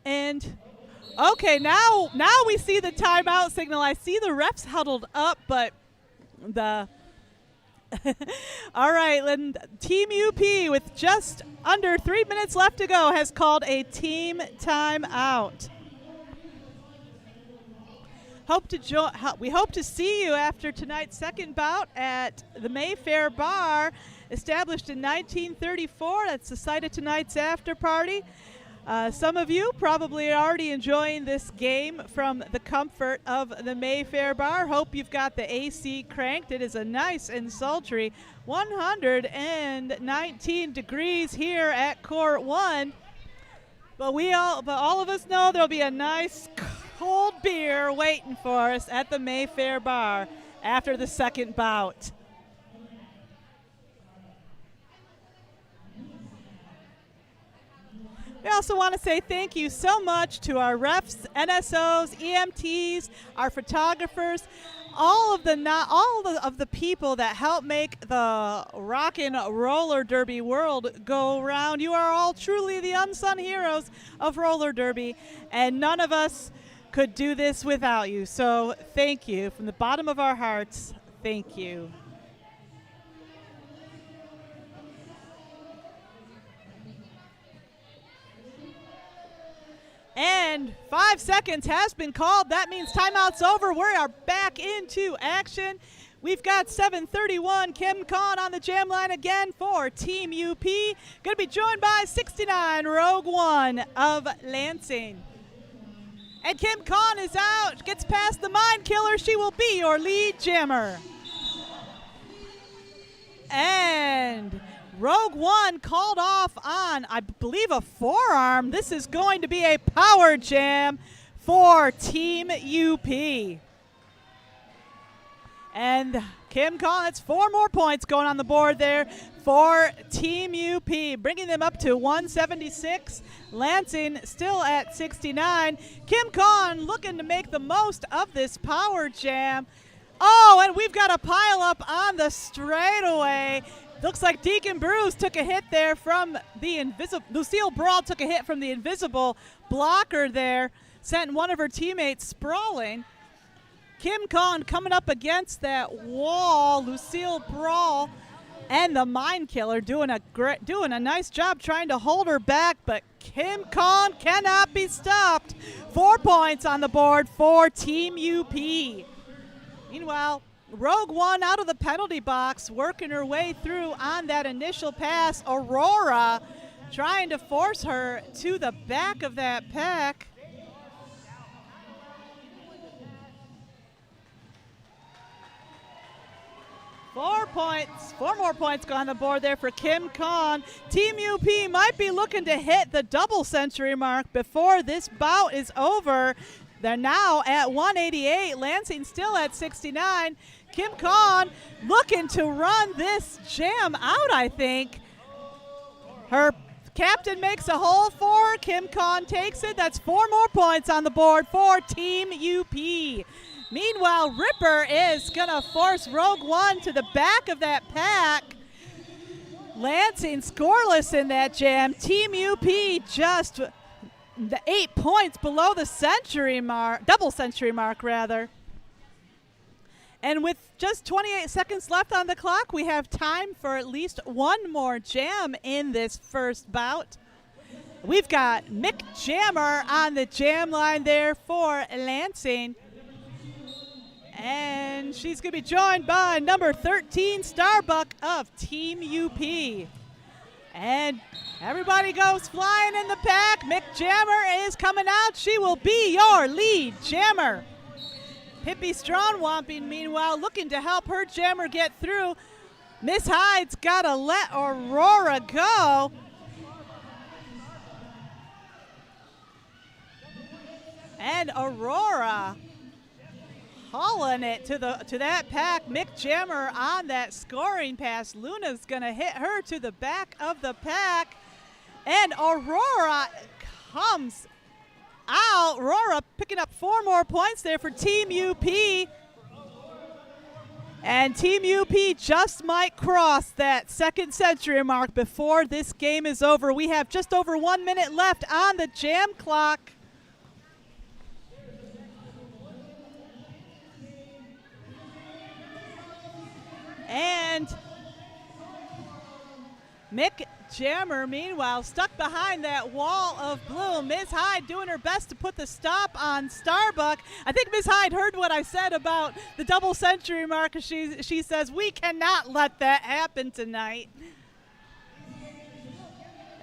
And okay, now we see the timeout signal. I see the refs huddled up, but the all right, and Team UP with just under 3 minutes left to go has called a team timeout. We hope to see you after tonight's second bout at the Mayfair Bar, established in 1934. That's the site of tonight's after party. Some of you probably are already enjoying this game from the comfort of the Mayfair Bar. Hope you've got the AC cranked. It is a nice and sultry 119 degrees here at Court 1. But all of us know there'll be a nice cold beer waiting for us at the Mayfair Bar after the second bout. We also want to say thank you so much to our refs, NSOs, EMTs, our photographers, all of the people that help make the rockin' roller derby world go round. You are all truly the unsung heroes of roller derby, and none of us could do this without you. So thank you from the bottom of our hearts. Thank you. And 5 seconds has been called. That means timeout's over. We are back into action. We've got 731 Kim Kahn on the jam line again for Team UP. Going to be joined by 69 Rogue One of Lansing. And Kim Kahn is out. Gets past the Mind Killer. She will be your lead jammer. And Rogue One called off on, I believe, a forearm. This is going to be a power jam for Team UP. And Kim Collins, 4 more points going on the board there for Team UP, bringing them up to 176. Lansing still at 69. Kim Kahn looking to make the most of this power jam. Oh, and we've got a pile up on the straightaway. Looks like Deacon Bruce took a hit there from the invisible. Lucille Brawl took a hit from the invisible blocker there, sent one of her teammates sprawling. Kim Kahn coming up against that wall. Lucille Brawl and the Mind Killer doing a nice job trying to hold her back, but Kim Kahn cannot be stopped. 4 points on the board for Team UP. Meanwhile, Rogue One out of the penalty box, working her way through on that initial pass. Aurora trying to force her to the back of that pack. Four more points go on the board there for Kim Kahn. Team UP might be looking to hit the double century mark before this bout is over. They're now at 188. Lansing still at 69. Kim Kahn looking to run this jam out, I think. Her captain makes a hole for her. Kim Kahn takes it. That's 4 more points on the board for Team UP. Meanwhile, Ripper is going to force Rogue One to the back of that pack. Lansing scoreless in that jam. Team UP just the 8 points below the century mark, double century mark rather. And with just 28 seconds left on the clock, we have time for at least one more jam in this first bout. We've got Mick Jammer on the jam line there for Lansing. And she's going to be joined by number 13, Starbuck of Team UP. And everybody goes flying in the pack. Mick Jammer is coming out. She will be your lead jammer. Pippi Strongwamping, meanwhile, looking to help her jammer get through. Miss Hyde's got to let Aurora go. And Aurora hauling it to that pack. Mick Jammer on that scoring pass. Luna's gonna hit her to the back of the pack, and Aurora comes out. Aurora picking up 4 more points there for Team UP, and Team UP just might cross that second century mark before this game is over. We have just over 1 minute left on the jam clock. And Mick Jammer, meanwhile, stuck behind that wall of blue. Ms. Hyde doing her best to put the stop on Starbuck. I think Ms. Hyde heard what I said about the double century mark. She says, we cannot let that happen tonight.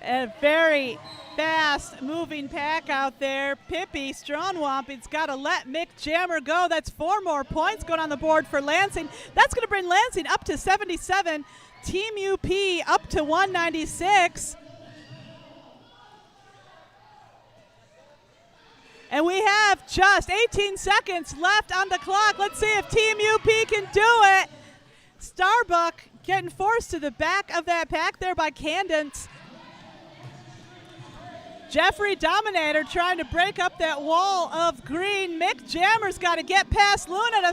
A very fast moving pack out there. Pippi Strongwamping's got to let Mick Jammer go. That's 4 more points going on the board for Lansing. That's going to bring Lansing up to 77. Team UP up to 196. And we have just 18 seconds left on the clock. Let's see if Team UP can do it. Starbuck getting forced to the back of that pack there by Candence. Jeffrey Dominator trying to break up that wall of green. Mick Jammer's got to get past Luna to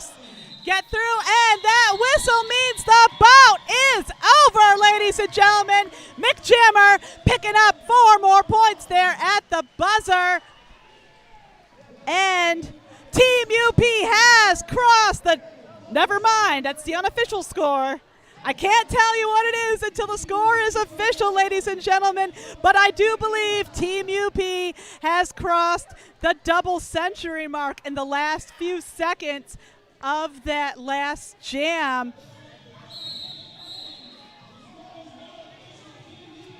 get through, and that whistle means the bout is over, ladies and gentlemen. Mick Jammer picking up 4 more points there at the buzzer. And Team UP has crossed the, never mind, that's the unofficial score. I can't tell you what it is until the score is official, ladies and gentlemen, but I do believe Team UP has crossed the double century mark in the last few seconds of that last jam.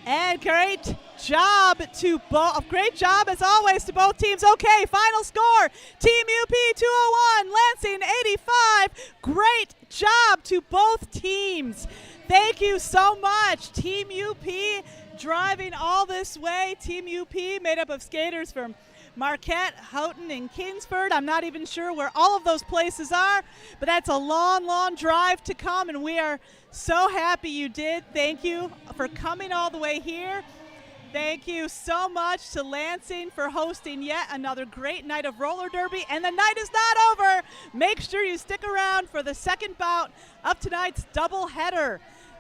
And great job as always to both teams. Okay, final score. Team UP 201, Lansing 85. Great job to both teams. Thank you so much. Team UP driving all this way. Team UP made up of skaters from Marquette, Houghton, and Kingsford. I'm not even sure where all of those places are, but that's a long, long drive to come, and we are so happy you did. Thank you for coming all the way here. Thank you so much to Lansing for hosting yet another great night of roller derby, and the night is not over. Make sure you stick around for the second bout of tonight's doubleheader.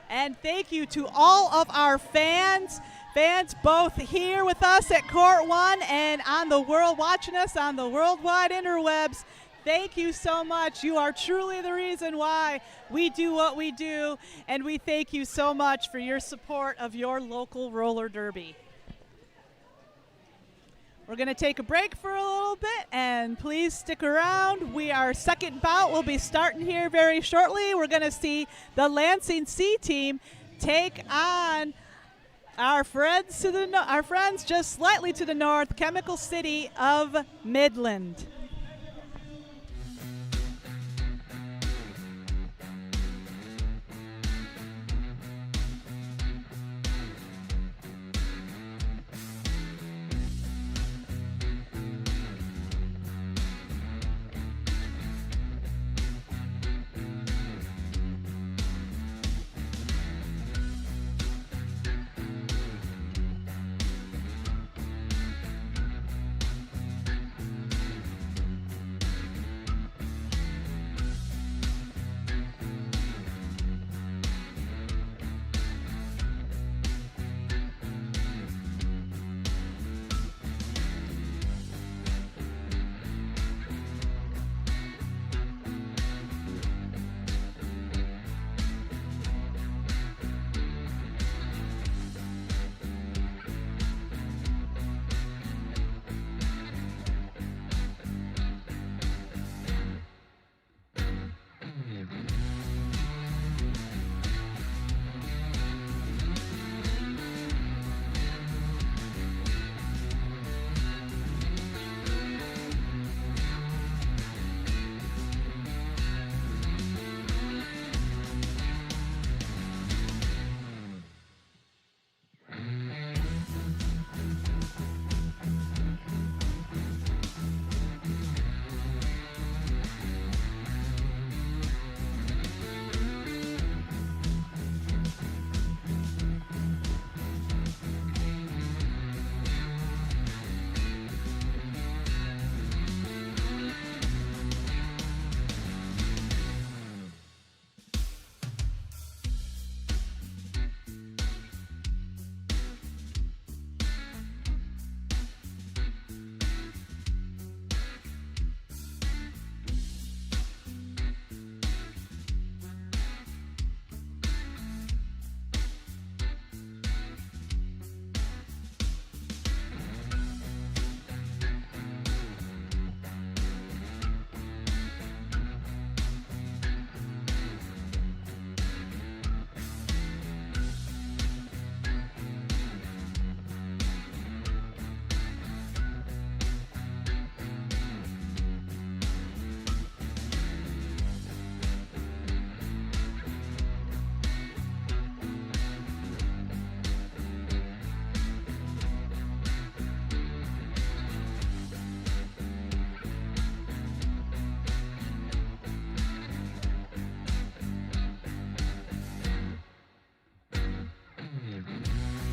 And thank you to all of our fans both here with us at Court 1 and on the world, watching us on the worldwide interwebs. Thank you so much. You are truly the reason why we do what we do, and we thank you so much for your support of your local roller derby. We're going to take a break for a little bit, and please stick around. Our second bout will be starting here very shortly. We're going to see the Lansing C team take on our friends just slightly to the north, Chemical City of Midland.